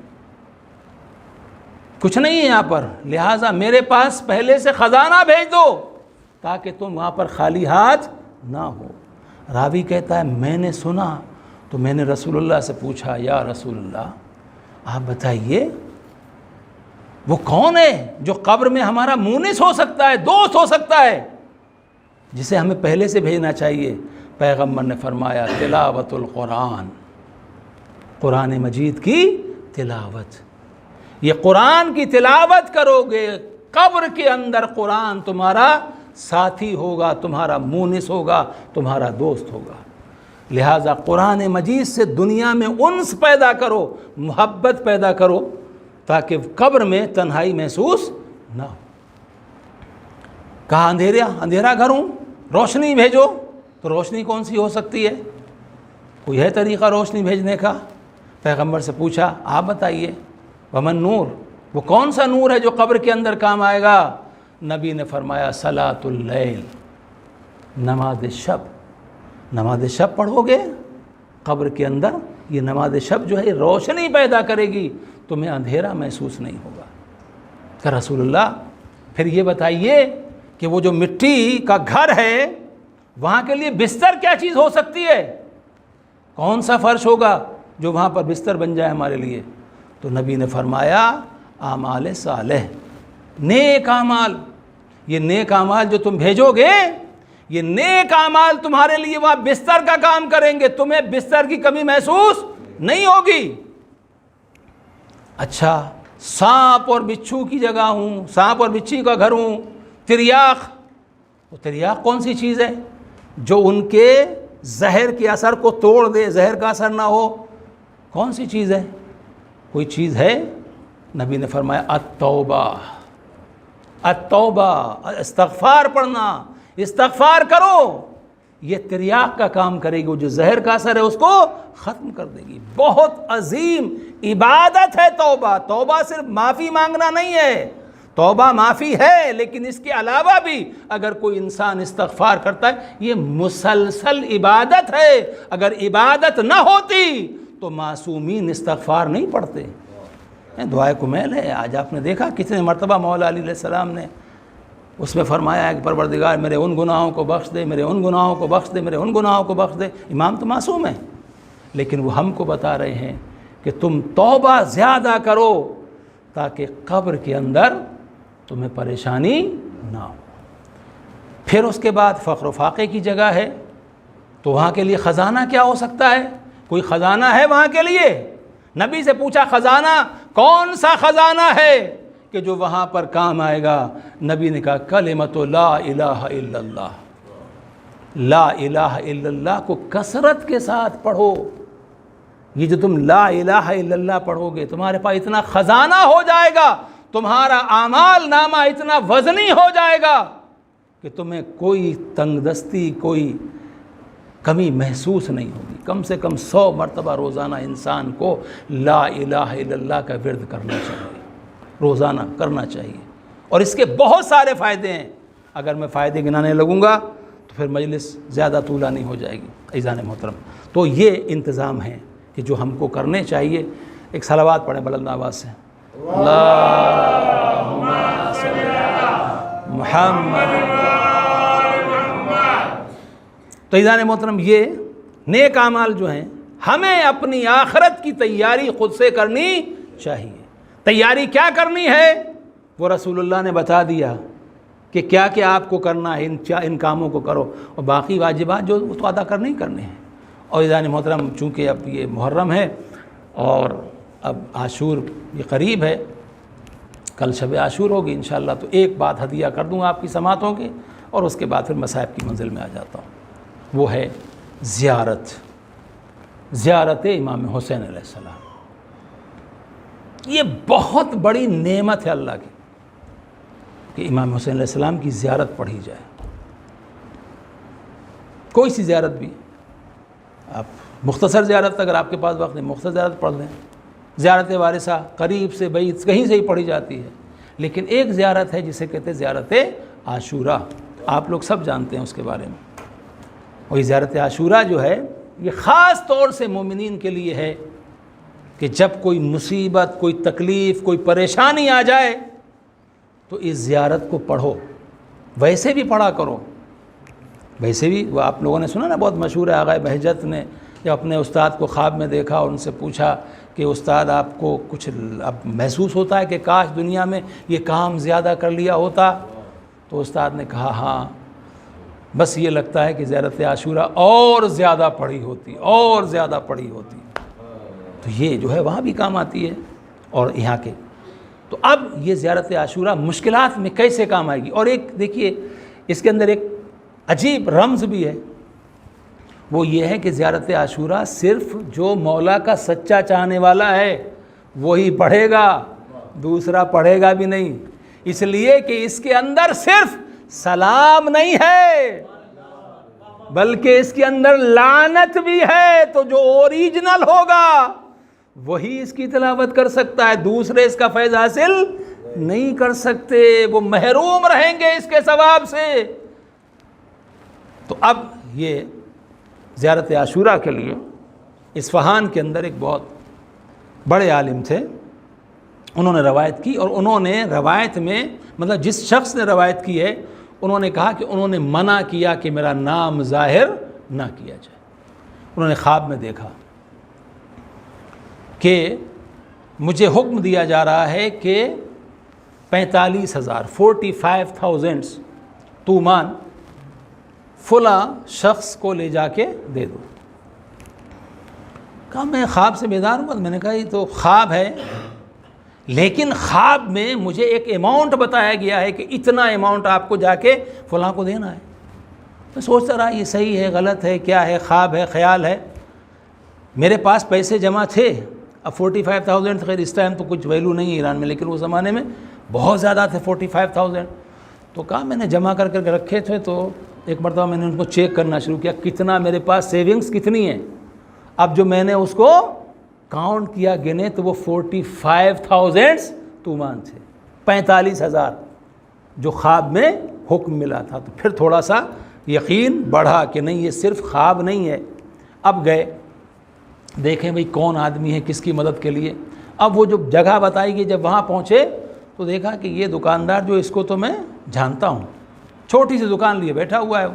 کچھ نہیں ہے یہاں پر، لہٰذا میرے پاس پہلے سے خزانہ بھیج دو تاکہ تم وہاں پر خالی ہاتھ نہ ہو. راوی کہتا ہے میں نے سنا تو میں نے رسول اللہ سے پوچھا، یا رسول اللہ آپ بتائیے وہ کون ہے جو قبر میں ہمارا مونس ہو سکتا ہے، دوست ہو سکتا ہے، جسے ہمیں پہلے سے بھیجنا چاہیے؟ پیغمبر نے فرمایا تلاوت القرآن، قرآن مجید کی تلاوت. یہ قرآن کی تلاوت کرو گے، قبر کے اندر قرآن تمہارا ساتھی ہوگا، تمہارا مونس ہوگا، تمہارا دوست ہوگا. لہٰذا قرآن مجید سے دنیا میں انس پیدا کرو، محبت پیدا کرو تاکہ قبر میں تنہائی محسوس نہ ہو. کہا اندھیرا گھر ہوں، روشنی بھیجو. تو روشنی کون سی ہو سکتی ہے؟ کوئی ہے طریقہ روشنی بھیجنے کا؟ پیغمبر سے پوچھا آپ بتائیے. ومن نور، وہ کون سا نور ہے جو قبر کے اندر کام آئے گا؟ نبی نے فرمایا صلاۃ اللیل، نماز شب. نماز شب پڑھو گے قبر کے اندر، یہ نماز شب جو ہے روشنی پیدا کرے گی، تمہیں اندھیرا محسوس نہیں ہوگا. کہ رسول اللہ پھر یہ بتائیے کہ وہ جو مٹی کا گھر ہے وہاں کے لیے بستر کیا چیز ہو سکتی ہے؟ کون سا فرش ہوگا جو وہاں پر بستر بن جائے ہمارے لیے؟ تو نبی نے فرمایا اعمال صالح، نیک اعمال. یہ نیک اعمال جو تم بھیجو گے، یہ نیک اعمال تمہارے لیے وہاں بستر کا کام کریں گے، تمہیں بستر کی کمی محسوس نہیں ہوگی. اچھا، سانپ اور بچھو کی جگہ ہوں، سانپ اور بچھی کا گھر ہوں. تریاق، وہ تریاق کون سی چیز ہے جو ان کے زہر کے اثر کو توڑ دے، زہر کا اثر نہ ہو؟ کون سی چیز ہے؟ کوئی چیز ہے؟ نبی نے فرمایا التوبہ. التوبہ، استغفار پڑھنا، استغفار کرو. یہ تریاق کا کام کرے گی، جو زہر کا اثر ہے اس کو ختم کر دے گی. بہت عظیم عبادت ہے توبہ. توبہ صرف معافی مانگنا نہیں ہے، توبہ معافی ہے، لیکن اس کے علاوہ بھی اگر کوئی انسان استغفار کرتا ہے یہ مسلسل عبادت ہے. اگر عبادت نہ ہوتی تو معصومین استغفار نہیں پڑھتے. دعائے کمیل ہے. آج آپ نے دیکھا کتنے مرتبہ مولا علی علیہ السلام نے اس میں فرمایا ہے کہ پروردگار میرے ان گناہوں کو بخش دے، میرے ان گناہوں کو بخش دے، میرے ان گناہوں کو بخش دے۔ امام تو معصوم ہیں، لیکن وہ ہم کو بتا رہے ہیں کہ تم توبہ زیادہ کرو تاکہ قبر کے اندر تمہیں پریشانی نہ ہو۔ پھر اس کے بعد فقر و فاقے کی جگہ ہے، تو وہاں کے لیے خزانہ کیا ہو سکتا ہے؟ کوئی خزانہ ہے وہاں کے لیے؟ نبی سے پوچھا خزانہ کون سا خزانہ ہے کہ جو وہاں پر کام آئے گا؟ نبی نے کہا کلمۃ لا الہ الا اللہ۔ لا الہ الا اللہ کو کثرت کے ساتھ پڑھو۔ یہ جو تم لا الہ الا اللہ پڑھو گے تمہارے پاس اتنا خزانہ ہو جائے گا، تمہارا اعمال نامہ اتنا وزنی ہو جائے گا کہ تمہیں کوئی تنگ دستی، کوئی کمی محسوس نہیں ہوگی۔ کم سے کم 100 مرتبہ روزانہ انسان کو لا الہ الا اللہ کا ورد کرنا چاہیے، روزانہ کرنا چاہیے، اور اس کے بہت سارے فائدے ہیں۔ اگر میں فائدے گنانے لگوں گا تو پھر مجلس زیادہ طولانی ہو جائے گی۔ عزیزان محترم، تو یہ انتظام ہیں کہ جو ہم کو کرنے چاہیے۔ ایک صلوات پڑھیں بلند آواز سے، اللہم صلی علی محمد۔ تو عزیزان محترم، یہ نیک اعمال جو ہیں ہمیں اپنی آخرت کی تیاری خود سے کرنی چاہیے۔ تیاری کیا کرنی ہے وہ رسول اللہ نے بتا دیا کہ کیا کیا آپ کو کرنا ہے، ان کاموں کو کرو، اور باقی واجبات جو تو ادا کرنے ہی کرنے ہیں۔ اور عزیزان محترم، چونکہ اب یہ محرم ہے اور اب عاشور یہ قریب ہے، کل شب عاشور ہوگی انشاءاللہ، تو ایک بات ہدیہ کر دوں آپ کی سماعتوں کے، اور اس کے بعد پھر مصائب کی منزل میں آ جاتا ہوں۔ وہ ہے زیارت امام حسین علیہ السلام۔ یہ بہت بڑی نعمت ہے اللہ کی کہ امام حسین علیہ السلام کی زیارت پڑھی جائے۔ کوئی سی زیارت بھی، آپ مختصر زیارت، اگر آپ کے پاس وقت نہیں مختصر زیارت پڑھ لیں، زیارت وارثہ قریب سے بعید کہیں سے ہی پڑھی جاتی ہے، لیکن ایک زیارت ہے جسے کہتے ہیں زیارت عاشورہ، آپ لوگ سب جانتے ہیں اس کے بارے میں۔ اور یہ زیارت عاشورہ جو ہے یہ خاص طور سے مومنین کے لیے ہے کہ جب کوئی مصیبت، کوئی تکلیف، کوئی پریشانی آ جائے تو اس زیارت کو پڑھو۔ ویسے بھی پڑھا کرو، ویسے بھی وہ آپ لوگوں نے سنا نا، بہت مشہور ہے، آغا بہجت نے جب اپنے استاد کو خواب میں دیکھا اور ان سے پوچھا کہ استاد آپ کو کچھ اب محسوس ہوتا ہے کہ کاش دنیا میں یہ کام زیادہ کر لیا ہوتا؟ تو استاد نے کہا ہاں، بس یہ لگتا ہے کہ زیارت عاشورہ اور زیادہ پڑھی ہوتی، اور زیادہ پڑھی ہوتی۔ تو یہ جو ہے وہاں بھی کام آتی ہے اور یہاں کے۔ تو اب یہ زیارت عاشورہ مشکلات میں کیسے کام آئے گی؟ اور ایک دیکھیے اس کے اندر ایک عجیب رمز بھی ہے، وہ یہ ہے کہ زیارت عاشورہ صرف جو مولا کا سچا چاہنے والا ہے وہی پڑھے گا، دوسرا پڑھے گا بھی نہیں، اس لیے کہ اس کے اندر صرف سلام نہیں ہے بلکہ اس کے اندر لعنت بھی ہے۔ تو جو اوریجنل ہوگا وہی اس کی تلاوت کر سکتا ہے، دوسرے اس کا فیض حاصل نہیں کر سکتے، وہ محروم رہیں گے اس کے ثواب سے۔ تو اب یہ زیارت عاشورہ کے لیے اصفہان کے اندر ایک بہت بڑے عالم تھے، انہوں نے روایت کی، اور انہوں نے روایت میں مطلب جس شخص نے روایت کی ہے انہوں نے کہا کہ انہوں نے منع کیا کہ میرا نام ظاہر نہ کیا جائے۔ انہوں نے خواب میں دیکھا کہ مجھے حکم دیا جا رہا ہے کہ 45,000 تومان فلاں شخص کو لے جا کے دے دو۔ کہا میں خواب سے بیدار ہوں، میں نے کہا یہ تو خواب ہے، لیکن خواب میں مجھے ایک اماؤنٹ بتایا گیا ہے کہ اتنا اماؤنٹ آپ کو جا کے فلاں کو دینا ہے۔ میں سوچتا رہا یہ صحیح ہے غلط ہے کیا ہے، خواب ہے خیال ہے۔ میرے پاس پیسے جمع تھے، اب 45,000 خیر اس ٹائم تو کچھ ویلو نہیں ہے ایران میں، لیکن اس زمانے میں بہت زیادہ تھے 45,000۔ تو کہا میں نے جمع کر کے رکھے تھے، تو ایک مرتبہ میں نے ان کو چیک کرنا شروع کیا کتنا میرے پاس سیونگز کتنی ہیں۔ اب جو میں نے اس کو کاؤنٹ کیا گنے تو وہ 45,000 تومان تھے، 45,000 جو خواب میں حکم ملا تھا۔ تو پھر تھوڑا سا یقین بڑھا کہ نہیں یہ صرف خواب نہیں ہے۔ اب گئے دیکھیں بھئی کون آدمی ہے کس کی مدد کے لیے۔ اب وہ جو جگہ بتائی گئی جب وہاں پہنچے تو دیکھا کہ یہ دکاندار جو اس کو تو میں جانتا ہوں، چھوٹی سی دکان لیے بیٹھا ہوا ہے وہ.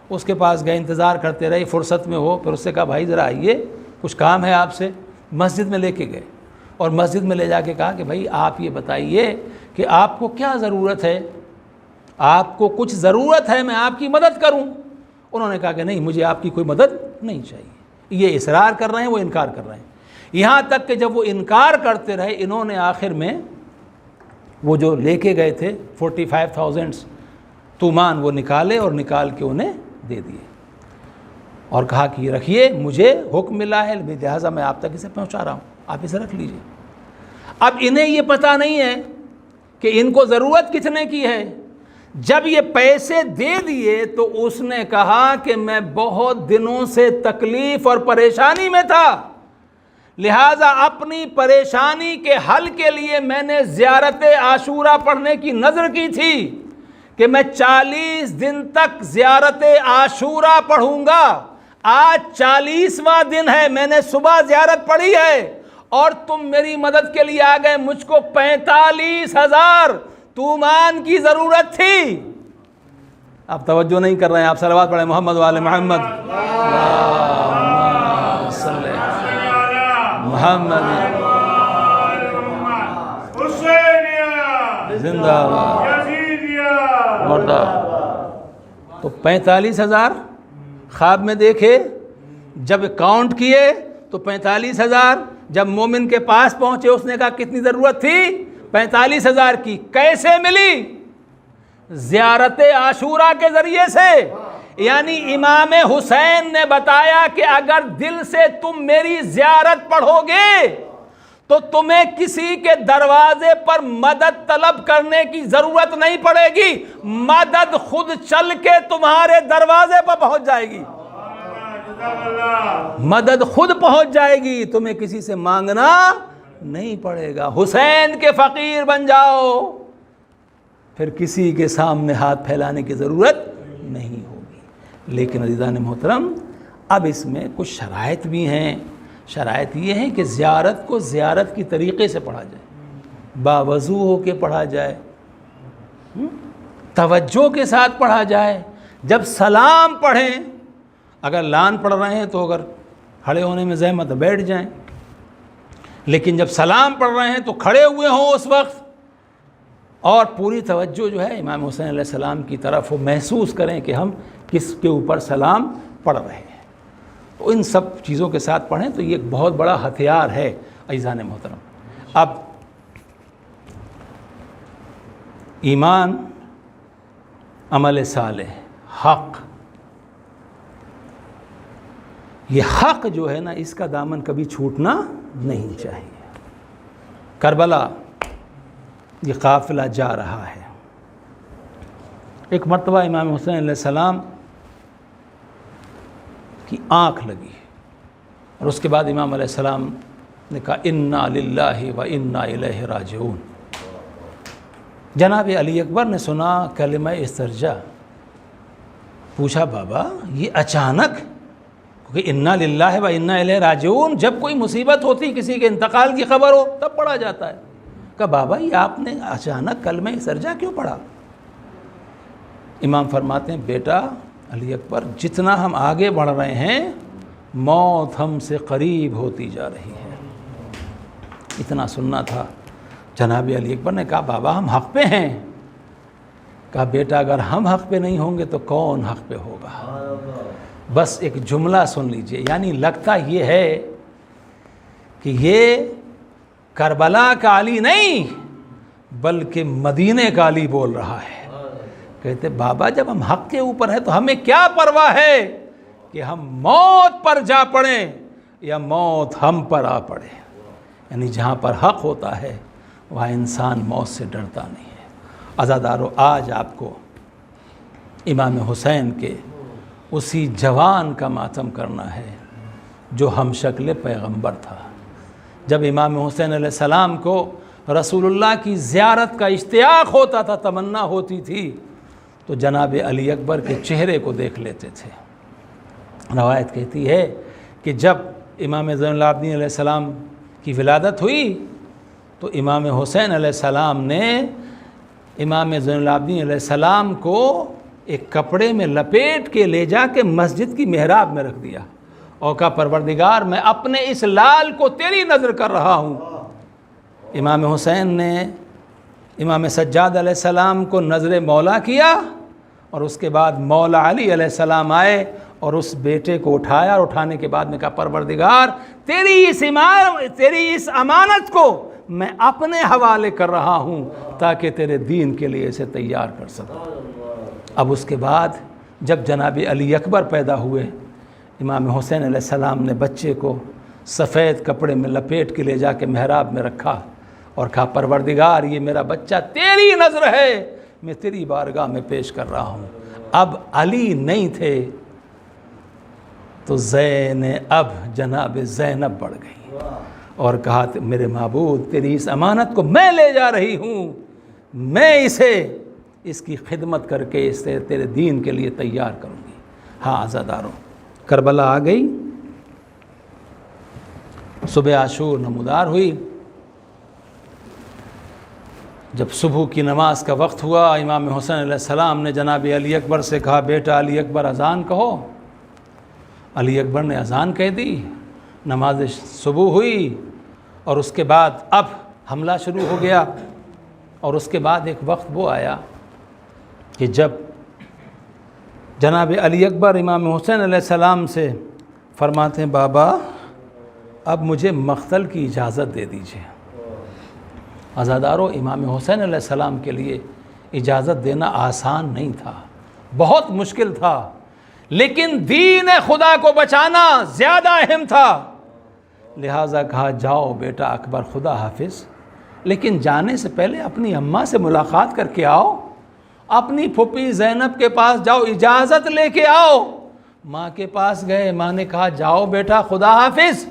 اس کے پاس گئے، انتظار کرتے رہے، فرصت میں ہو. پھر اس سے کہا بھائی ذرا آئیے، کچھ کام ہے آپ سے. مسجد میں لے کے گئے اور مسجد میں لے جا کے کہا کہ بھائی آپ یہ بتائیے کہ آپ کو کیا ضرورت ہے، آپ کو کچھ ضرورت ہے میں آپ کی مدد کروں. انہوں نے کہا کہ نہیں، مجھے آپ کی کوئی مدد نہیں چاہیے. یہ اصرار کر رہے ہیں، وہ انکار کر رہے ہیں. یہاں تک کہ جب وہ انکار کرتے رہے، انہوں نے آخر میں وہ جو لے کے گئے تھے 45,000 تومان وہ نکالے اور نکال کے انہیں دے دیے اور کہا کہ یہ رکھیے، مجھے حکم ملا ہے لہٰذا میں آپ تک اسے پہنچا رہا ہوں، آپ اسے رکھ لیجئے. اب انہیں یہ پتہ نہیں ہے کہ ان کو ضرورت کتنے کی ہے. جب یہ پیسے دے دیے تو اس نے کہا کہ میں بہت دنوں سے تکلیف اور پریشانی میں تھا، لہٰذا اپنی پریشانی کے حل کے لیے میں نے زیارت عاشورہ پڑھنے کی نذر کی تھی کہ میں 40 دن تک زیارت عاشورہ پڑھوں گا. آج 40واں دن ہے، میں نے صبح زیارت پڑھی ہے اور تم میری مدد کے لیے آ گئے. مجھ کو 45,000 تومان کی ضرورت تھی. آپ توجہ نہیں کر رہے ہیں. آپ صلوات پڑھیں محمد وآل محمد. اللہم صلی محمد زندہ باد مردہ. تو 45,000 خواب میں دیکھے، جب کاؤنٹ کیے تو 45,000. جب مومن کے پاس پہنچے اس نے کہا کتنی ضرورت تھی؟ 45,000 کی. کیسے ملی؟ زیارت عاشورہ کے ذریعے سے. یعنی امام حسین نے بتایا کہ اگر دل سے تم میری زیارت پڑھو گے تو تمہیں کسی کے دروازے پر مدد طلب کرنے کی ضرورت نہیں پڑے گی، مدد خود چل کے تمہارے دروازے پر پہنچ جائے گی. مدد خود پہنچ جائے گی، تمہیں کسی سے مانگنا نہیں پڑے گا. حسین کے فقیر بن جاؤ، پھر کسی کے سامنے ہاتھ پھیلانے کی ضرورت نہیں ہوگی. لیکن عزیزان محترم، اب اس میں کچھ شرائط بھی ہیں. شرائط یہ ہے کہ زیارت کو زیارت کی طریقے سے پڑھا جائے، باوضو ہو کے پڑھا جائے، توجہ کے ساتھ پڑھا جائے. جب سلام پڑھیں، اگر لان پڑھ رہے ہیں تو اگر کھڑے ہونے میں زحمت بیٹھ جائیں، لیکن جب سلام پڑھ رہے ہیں تو کھڑے ہوئے ہوں اس وقت، اور پوری توجہ جو ہے امام حسین علیہ السلام کی طرف وہ محسوس کریں کہ ہم کس کے اوپر سلام پڑھ رہے ہیں. تو ان سب چیزوں کے ساتھ پڑھیں تو یہ ایک بہت بڑا ہتھیار ہے عزیزان محترم. اب ایمان، عمل صالح، حق، یہ حق جو ہے نا اس کا دامن کبھی چھوٹنا نہیں چاہیے. کربلا یہ قافلہ جا رہا ہے. ایک مرتبہ امام حسین علیہ السلام کی آنکھ لگی اور اس کے بعد امام علیہ السلام نے کہا انا للہ و انا الیہ راجعون. جناب علی اکبر نے سنا کلمہ استرجاع. پوچھا بابا یہ اچانک، کیونکہ انا للہ و انا الیہ راجعون جب کوئی مصیبت ہوتی، کسی کے انتقال کی خبر ہو تب پڑھا جاتا ہے. کہا بابا یہ آپ نے اچانک کلمہ استرجاع کیوں پڑھا؟ امام فرماتے ہیں بیٹا علی اکبر، جتنا ہم آگے بڑھ رہے ہیں موت ہم سے قریب ہوتی جا رہی ہے. اتنا سننا تھا. جناب علی اکبر نے کہا بابا ہم حق پہ ہیں. کہا بیٹا اگر ہم حق پہ نہیں ہوں گے تو کون حق پہ ہوگا؟ بس ایک جملہ سن لیجئے. یعنی لگتا یہ ہے کہ یہ کربلا کا علی نہیں بلکہ مدینے کا علی بول رہا ہے. کہتے بابا جب ہم حق کے اوپر ہیں تو ہمیں کیا پرواہ ہے کہ ہم موت پر جا پڑیں یا موت ہم پر آ پڑے. یعنی جہاں پر حق ہوتا ہے وہاں انسان موت سے ڈرتا نہیں ہے. عزادارو، آج آپ کو امام حسین کے اسی جوان کا ماتم کرنا ہے جو ہم شکل پیغمبر تھا. جب امام حسین علیہ السلام کو رسول اللہ کی زیارت کا اشتیاق ہوتا تھا، تمنا ہوتی تھی، تو جناب علی اکبر کے چہرے کو دیکھ لیتے تھے. روایت کہتی ہے کہ جب امام زین العابدین علیہ السلام کی ولادت ہوئی تو امام حسین علیہ السلام نے امام زین العابدین علیہ السلام کو ایک کپڑے میں لپیٹ کے لے جا کے مسجد کی محراب میں رکھ دیا اور کہا پروردگار میں اپنے اس لال کو تیری نظر کر رہا ہوں۔ امام حسین نے امام سجاد علیہ السلام کو نظر مولا کیا اور اس کے بعد مولا علی علیہ السلام آئے اور اس بیٹے کو اٹھایا اور اٹھانے کے بعد میں کہا پروردگار تیری اس امانت کو میں اپنے حوالے کر رہا ہوں تاکہ تیرے دین کے لیے اسے تیار کر سکوں۔ اب اس کے بعد جب جناب علی اکبر پیدا ہوئے، امام حسین علیہ السلام نے بچے کو سفید کپڑے میں لپیٹ کے لے جا کے محراب میں رکھا اور کہا پروردگار یہ میرا بچہ تیری نظر ہے، میں تیری بارگاہ میں پیش کر رہا ہوں۔ اب علی نہیں تھے تو اب جناب زینب بڑھ گئی اور کہا میرے معبود تیری اس امانت کو میں لے جا رہی ہوں، میں اس کی خدمت کر کے اسے تیرے دین کے لیے تیار کروں گی۔ ہاں عزاداروں، کربلا آ گئی، صبح عاشور نمودار ہوئی۔ جب صبح کی نماز کا وقت ہوا، امام حسین علیہ السلام نے جناب علی اکبر سے کہا بیٹا علی اکبر اذان کہو۔ علی اکبر نے اذان کہہ دی، نماز صبح ہوئی اور اس کے بعد اب حملہ شروع ہو گیا۔ اور اس کے بعد ایک وقت وہ آیا کہ جب جناب علی اکبر امام حسین علیہ السلام سے فرماتے ہیں بابا اب مجھے مقتل کی اجازت دے دیجیے۔ عزاداروں، امام حسین علیہ السلام کے لیے اجازت دینا آسان نہیں تھا، بہت مشکل تھا، لیکن دین خدا کو بچانا زیادہ اہم تھا۔ لہٰذا کہا جاؤ بیٹا اکبر خدا حافظ، لیکن جانے سے پہلے اپنی اماں سے ملاقات کر کے آؤ، اپنی پھوپھی زینب کے پاس جاؤ، اجازت لے کے آؤ۔ ماں کے پاس گئے، ماں نے کہا جاؤ بیٹا خدا حافظ۔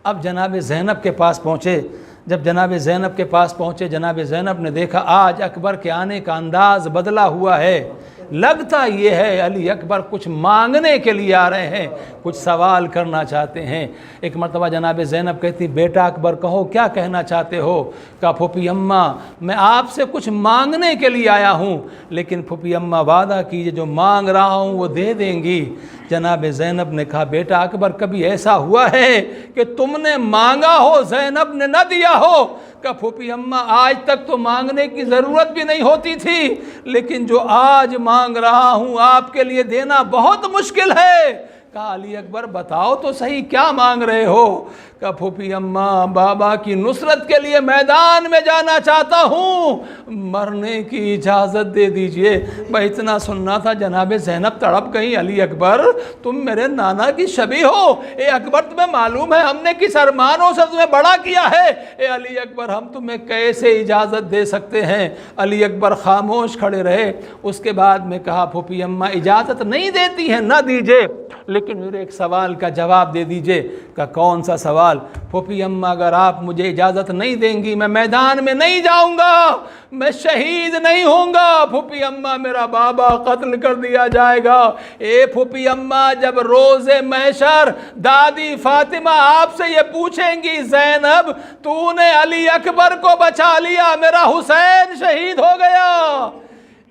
اب جناب زینب کے پاس پہنچے، جب جناب زینب کے پاس پہنچے جناب زینب نے دیکھا آج اکبر کے آنے کا انداز بدلا ہوا ہے، لگتا یہ ہے علی اکبر کچھ مانگنے کے لیے آ رہے ہیں، کچھ سوال کرنا چاہتے ہیں۔ ایک مرتبہ جناب زینب کہتی بیٹا اکبر کہو کیا کہنا چاہتے ہو؟ کہا پھوپھی اماں میں آپ سے کچھ مانگنے کے لیے آیا ہوں، لیکن پھوپھی اماں وعدہ کیجئے جو مانگ رہا ہوں وہ دے دیں گی۔ جناب زینب نے کہا بیٹا اکبر کبھی ایسا ہوا ہے کہ تم نے مانگا ہو زینب نے نہ دیا ہو؟ کہ پھوپھی اماں آج تک تو مانگنے کی ضرورت بھی نہیں ہوتی تھی، لیکن جو آج مانگ رہا ہوں آپ کے لیے دینا بہت مشکل ہے۔ کہا علی اکبر بتاؤ تو صحیح کیا مانگ رہے ہو؟ کہ پھوپھی اماں بابا کی نصرت کے لیے میدان میں جانا چاہتا ہوں، مرنے کی اجازت دے دیجئے۔ میں اتنا سننا تھا جناب زینب تڑپ گئی، علی اکبر تم میرے نانا کی شبیہ ہو، اے اکبر تمہیں معلوم ہے ہم نے کس ارمانوں سے تمہیں بڑا کیا ہے، اے علی اکبر ہم تمہیں کیسے اجازت دے سکتے ہیں؟ علی اکبر خاموش کھڑے رہے۔ اس کے بعد میں کہا پھوپھی اماں اجازت نہیں دیتی ہیں نہ دیجئے، لیکن میرے ایک سوال کا جواب دے دیجئے۔ کہ کون سا سوال؟ پھوپھی اماں اگر آپ مجھے اجازت نہیں دیں گی میں میدان میں نہیں جاؤں گا، میں شہید نہیں ہوں گا۔ پھوپھی اماں میرا بابا قتل کر دیا جائے گا۔ اے پھوپھی اماں جب روز محشر دادی فاطمہ آپ سے یہ پوچھیں گی زینب تو نے علی اکبر کو بچا لیا، میرا حسین شہید ہو گیا،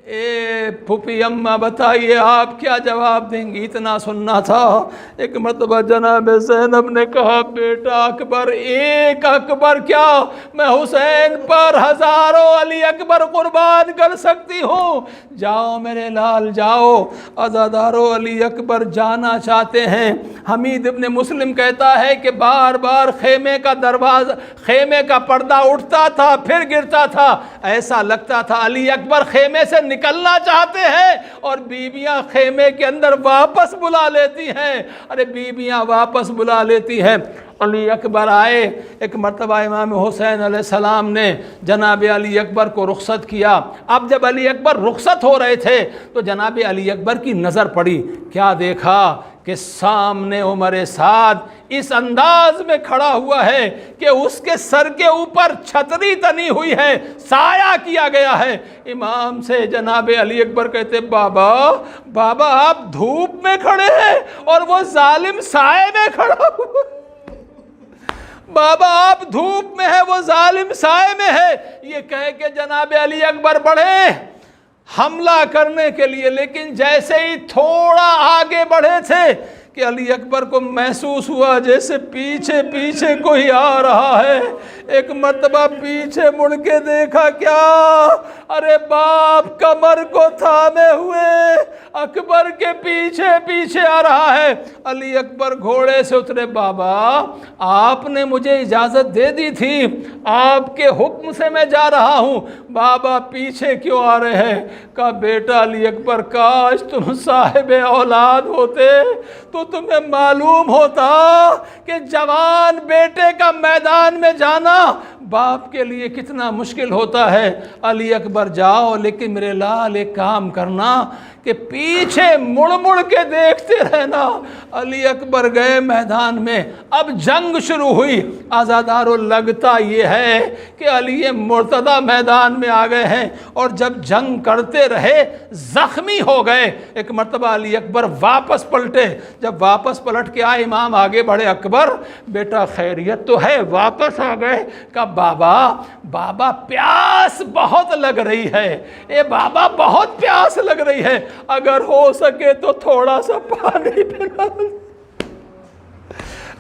اے پھوپھی اماں بتائیے آپ کیا جواب دیں گی؟ اتنا سننا تھا۔ ایک مرتبہ جناب زینب نے کہا بیٹا اکبر ایک اکبر کیا میں حسین پر ہزاروں علی اکبر قربان کر سکتی ہوں، جاؤ میرے لال جاؤ۔ عزادارو علی اکبر جانا چاہتے ہیں۔ حمید ابن مسلم کہتا ہے کہ بار بار خیمے کا پردہ اٹھتا تھا پھر گرتا تھا، ایسا لگتا تھا علی اکبر خیمے سے نکلنا چاہتے ہیں اور بیویاں خیمے کے اندر واپس بلا لیتی ہیں۔ ارے بیویاں واپس بلا لیتی ہیں۔ علی اکبر آئے، ایک مرتبہ امام حسین علیہ السلام نے جناب علی اکبر کو رخصت کیا۔ اب جب علی اکبر رخصت ہو رہے تھے تو جناب علی اکبر کی نظر پڑی، کیا دیکھا کہ سامنے عمر سعد اس انداز میں کھڑا ہوا ہے کہ اس کے سر کے اوپر چھتری تنی ہوئی ہے، سایہ کیا گیا ہے۔ امام سے جناب علی اکبر کہتے بابا آپ دھوپ میں کھڑے ہیں اور وہ ظالم سائے میں کھڑا ہوا۔ بابا آپ دھوپ میں ہے، وہ ظالم سائے میں ہے، یہ کہہ کے جناب علی اکبر بڑھے حملہ کرنے کے لیے، لیکن جیسے ہی تھوڑا آگے بڑھے تھے کہ علی اکبر کو محسوس ہوا جیسے پیچھے پیچھے کوئی آ رہا ہے۔ ایک مرتبہ پیچھے مڑ کے دیکھا، کیا؟ ارے باپ کمر کو تھامے ہوئے اکبر کے پیچھے پیچھے آ رہا ہے۔ علی اکبر گھوڑے سے اترے، بابا آپ نے مجھے اجازت دے دی تھی، آپ کے حکم سے میں جا رہا ہوں، بابا پیچھے کیوں آ رہے ہیں؟ کہا بیٹا علی اکبر، کاش تم صاحب اولاد ہوتے تو تمہیں معلوم ہوتا کہ جوان بیٹے کا میدان میں جانا باپ کے لیے کتنا مشکل ہوتا ہے۔ علی اکبر جاؤ، لیکن میرے لال ایک کام کرنا کہ پیچھے مڑ مڑ کے دیکھتے رہنا۔ علی اکبر گئے میدان میں، اب جنگ شروع ہوئی۔ آزادارو، لگتا یہ ہے کہ علی مرتضیٰ میدان میں آ گئے ہیں، اور جب جنگ کرتے رہے زخمی ہو گئے۔ ایک مرتبہ علی اکبر واپس پلٹے، جب واپس پلٹ کے آئے امام آگے بڑھے، اکبر بیٹا خیریت تو ہے؟ واپس آ گئے۔ کہا بابا پیاس بہت لگ رہی ہے، اے بابا بہت پیاس لگ رہی ہے، اگر ہو سکے تو تھوڑا سا پانی پلا۔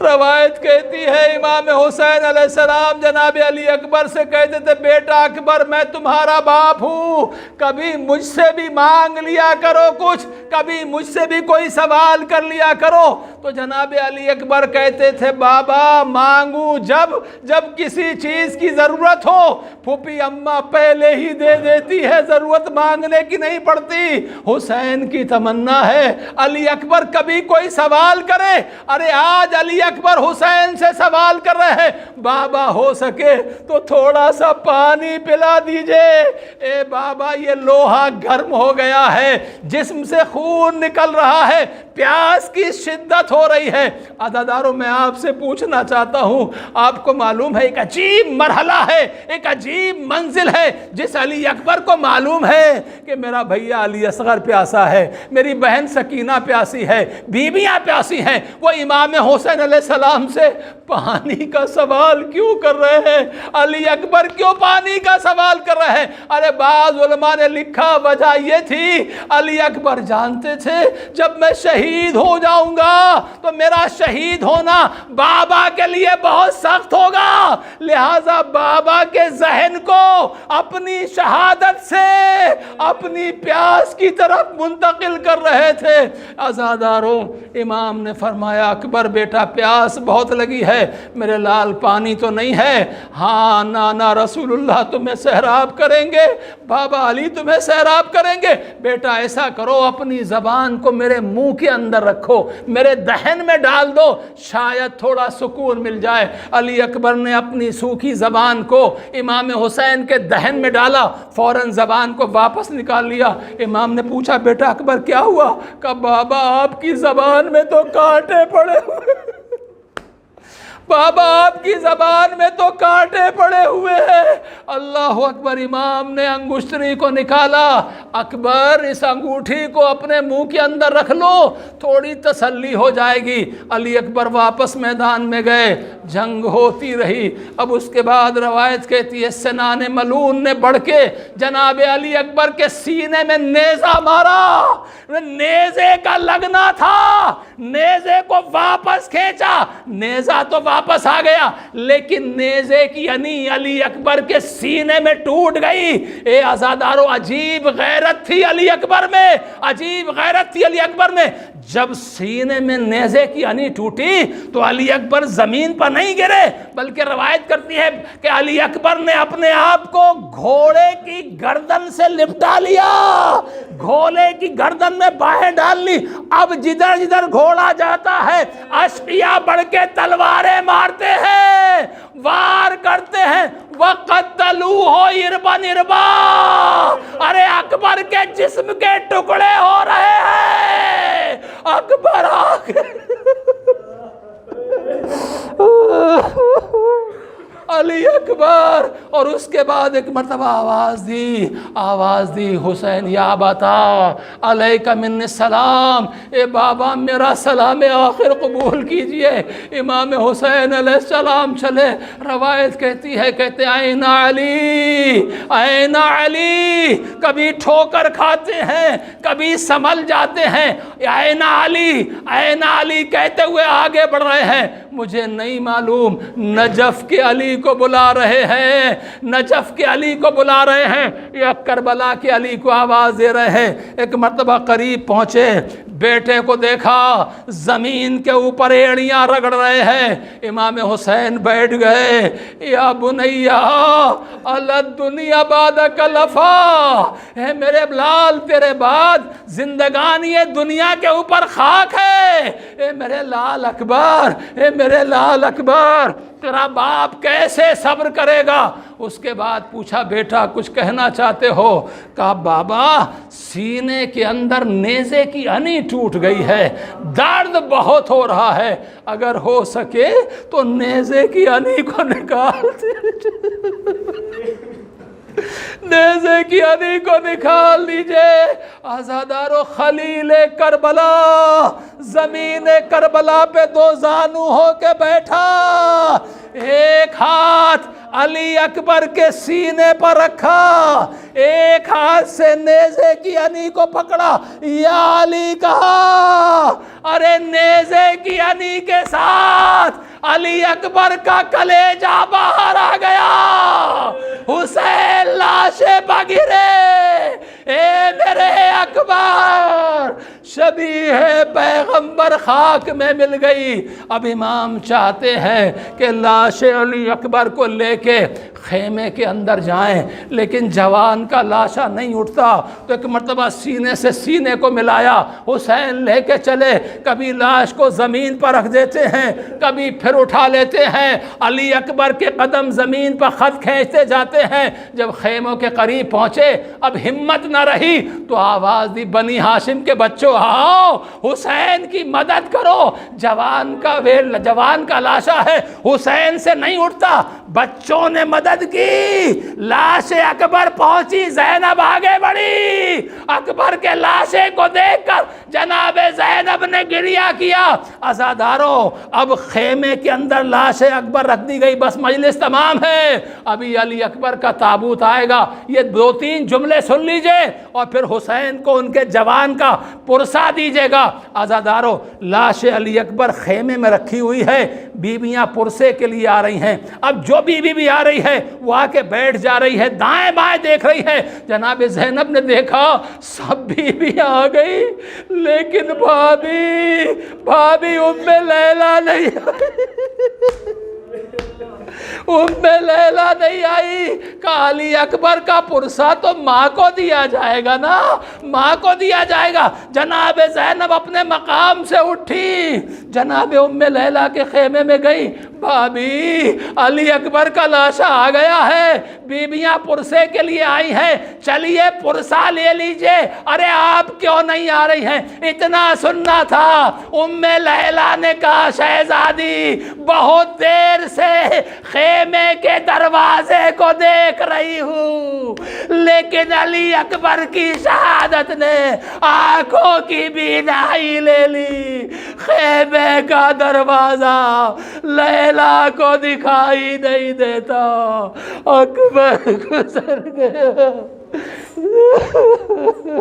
روایت کہتی ہے امام حسین علیہ السلام جناب علی اکبر سے کہتے تھے، بیٹا اکبر میں تمہارا باپ ہوں، کبھی مجھ سے بھی مانگ لیا کرو کچھ، کبھی مجھ سے بھی کوئی سوال کر لیا کرو۔ تو جناب علی اکبر کہتے تھے، بابا مانگوں جب کسی چیز کی ضرورت ہو، پھوپھی اماں پہلے ہی دے دیتی ہے، ضرورت مانگنے کی نہیں پڑتی۔ حسین کی تمنا ہے علی اکبر کبھی کوئی سوال کرے، ارے آج علی اکبر حسین سے سوال کر رہے ہیں، بابا ہو سکے تو تھوڑا سا پانی پلا دیجئے۔ اے بابا یہ لوہا گرم ہو گیا ہے، جسم سے خون نکل رہا ہے، پیاس کی شدت ہو رہی ہے۔ عزادارو، میں آپ سے پوچھنا چاہتا ہوں، آپ کو معلوم ہے ایک عجیب مرحلہ ہے، ایک عجیب منزل ہے، جس علی اکبر کو معلوم ہے کہ میرا بھیا علی اصغر پیاسا ہے، میری بہن سکینہ پیاسی ہے، بیویاں پیاسی ہیں، وہ امام حسین علیہ السلام سے پانی کا سوال کیوں کر رہے ہیں؟ علی اکبر کیوں پانی کا سوال کر رہے ہیں؟ ارے بعض علماء نے لکھا وجہ یہ تھی، علی اکبر جانتے تھے جب میں شہید ہو جاؤں گا تو میرا شہید ہونا بابا کے لیے بہت سخت ہوگا، لہٰذا بابا کے ذہن کو اپنی شہادت سے اپنی پیاس کی طرف منتقل کر رہے تھے۔ عزاداروں، امام نے فرمایا، اکبر بیٹا پیاس بہت لگی ہے، میرے لال پانی تو نہیں ہے؟ ہاں نانا رسول اللہ تمہیں سیراب کریں گے، بابا علی تمہیں سیراب کریں گے۔ بیٹا ایسا کرو، اپنی زبان کو میرے منہ کے اندر رکھو، میرے دہن میں ڈال دو، شاید تھوڑا سکون مل جائے۔ علی اکبر نے اپنی سوکھی زبان کو امام حسین کے دہن میں ڈالا، فوراً زبان کو واپس نکال لیا۔ امام نے پوچھا، بیٹا اکبر کیا ہوا؟ کہا بابا آپ کی زبان میں تو کانٹے پڑے ہوئے، بابا آپ کی زبان میں تو کانٹے پڑے ہوئے ہیں۔ اللہ اکبر، امام نے انگشتری کو نکالا، اکبر اس انگوٹھی کو اپنے منہ کے اندر رکھ لو، تھوڑی تسلی ہو جائے گی۔ علی اکبر واپس میدان میں گئے، جنگ ہوتی رہی۔ اب اس کے بعد روایت کہتی ہے سنان ملعون نے بڑھ کے جناب علی اکبر کے سینے میں نیزہ مارا، نیزے کا لگنا تھا، نیزے کو واپس کھینچا، نیزہ تو واپس آ گیا، لیکن نیزے کی یعنی علی اکبر کے سینے میں ٹوٹ گئی۔ اے عزادارو، عجیب غیرت تھی علی اکبر میں، عجیب غیرت تھی علی اکبر میں۔ جب سینے میں نیزے کی یعنی ٹوٹی تو علی اکبر زمین پر نہیں گرے، بلکہ روایت کرتی ہے کہ علی اکبر نے اپنے آپ کو گھوڑے کی گردن سے لپٹا لیا، گھوڑے کی گردن میں باہیں ڈال لی۔ اب جدھر جدھر گھوڑا جاتا ہے اشقیاء بڑھ کے تلواریں مارتے ہیں، وار کرتے ہیں، وَقَتَّلُوهُ اِرْبًا اِرْبًا، ارے اکبر کے جسم کے ٹکڑے ہو رہے ہیں، اکبر علی اکبر، اور اس کے بعد ایک مرتبہ آواز دی حسین یا بتا علیک من السلام، اے بابا میرا سلام آخر قبول کیجئے۔ امام حسین علیہ السلام چلے، روایت کہتی ہے، کہتے این علی این علی، کبھی ٹھوکر کھاتے ہیں کبھی سنبھل جاتے ہیں، این علی کہتے ہوئے آگے بڑھ رہے ہیں۔ مجھے نہیں معلوم نجف کے علی کو بلا رہے ہیں، نجف کے علی کو بلا رہے ہیں یا کربلا کے علی کو آواز دے رہے ہیں۔ ایک مرتبہ قریب پہنچے، بیٹے کو دیکھا زمین کے اوپر ایڑیاں رگڑ رہے ہیں۔ امام حسین بیٹھ گئے، یا بنیا الدنیا بعدک لفا، اے میرے لال تیرے بعد زندگانی دنیا کے اوپر خاک ہے۔ اے میرے لال اکبر، اے میرے لال اکبر، تیرا باپ کیسے صبر کرے گا؟ اس کے بعد پوچھا بیٹا کچھ کہنا چاہتے ہو؟ کہا بابا سینے کے اندر نیزے کی انی ٹوٹ گئی ہے، درد بہت ہو رہا ہے، اگر ہو سکے تو نیزے کی انی کو نکال نیزے کی انی کو نکال دیجئے۔ آزادارو خلیل کربلا زمین کربلا پہ دو زانو ہو کے بیٹھا، ایک ہاتھ علی اکبر کے سینے پر رکھا، ایک ہاتھ سے نیزے کی انی کو پکڑا، یا علی کہا۔ ارے نیزے کی انی کے ساتھ علی اکبر کا کلیجہ باہر آ گیا، حسین لاشیں بگرے، اے میرے اکبر، شبیہ پیغمبر خاک میں مل گئی۔ اب امام چاہتے ہیں کہ لاش علی اکبر کو لے کے خیمے کے اندر جائیں، لیکن جوان کا لاشا نہیں اٹھتا، تو ایک مرتبہ سینے سے سینے کو ملایا، حسین لے کے چلے، کبھی لاش کو زمین پر رکھ دیتے ہیں کبھی پھر اٹھا لیتے ہیں، علی اکبر کے قدم زمین پر خط کھینچتے جاتے ہیں۔ جب خیموں کے قریب پہنچے اب ہمت نہ رہی تو آواز دی بنی ہاشم کے بچوں آؤ حسین کی مدد کرو، جوان کا لاشا ہے، حسین سے نہیں اٹھتا۔ بچوں نے مدد کی، لاش اکبر پہنچی، زینب آگے بڑھی، اکبر کے لاشے کو دیکھ کر جناب زینب نے گریہ کیا۔ عزادارو اب خیمے کے اندر لاش اکبر رکھ دی گئی، بس مجلس تمام ہے، ابھی علی اکبر کا تابوت آئے گا، یہ 2-3 جملے سن لیجئے اور پھر حسین کو ان کے جوان کا پرسہ دیجئے گا۔ عزادارو لاش علی اکبر خیمے میں رکھی ہوئی ہے، بیویاں پرسے کے لیے آ رہی ہیں، اب جو بیوی بھی آ رہی ہے وہ آ کے بیٹھ جا رہی ہے، دائیں بائیں دیکھ رہی ہے۔ جناب زینب نے دیکھا سب بیویاں آ گئی لیکن بھابی ام لیلہ نہیں نہیں آئی۔ کہا علی اکبر کا پرسہ تو ماں کو دیا جائے گا نا، ماں کو دیا جائے گا۔ جناب زینب اپنے مقام سے اٹھی، جناب ام لیلہ کے خیمے میں گئی، بھابی علی اکبر کا لاشا آ گیا ہے، بیویاں پرسے کے لیے آئی ہیں، چلیے پرسہ لے لیجئے۔ ارے آپ کیوں نہیں آ رہی ہیں؟ اتنا سننا تھا۔ ام لیلہ نے کہا شہزادی بہت دیر سے خیمے کے دروازے کو دیکھ رہی ہوں، لیکن علی اکبر کی شہادت نے آنکھوں کی بینائی لے لی، خیمے کا دروازہ لیلا کو دکھائی نہیں دیتا، اکبر گزر گیا۔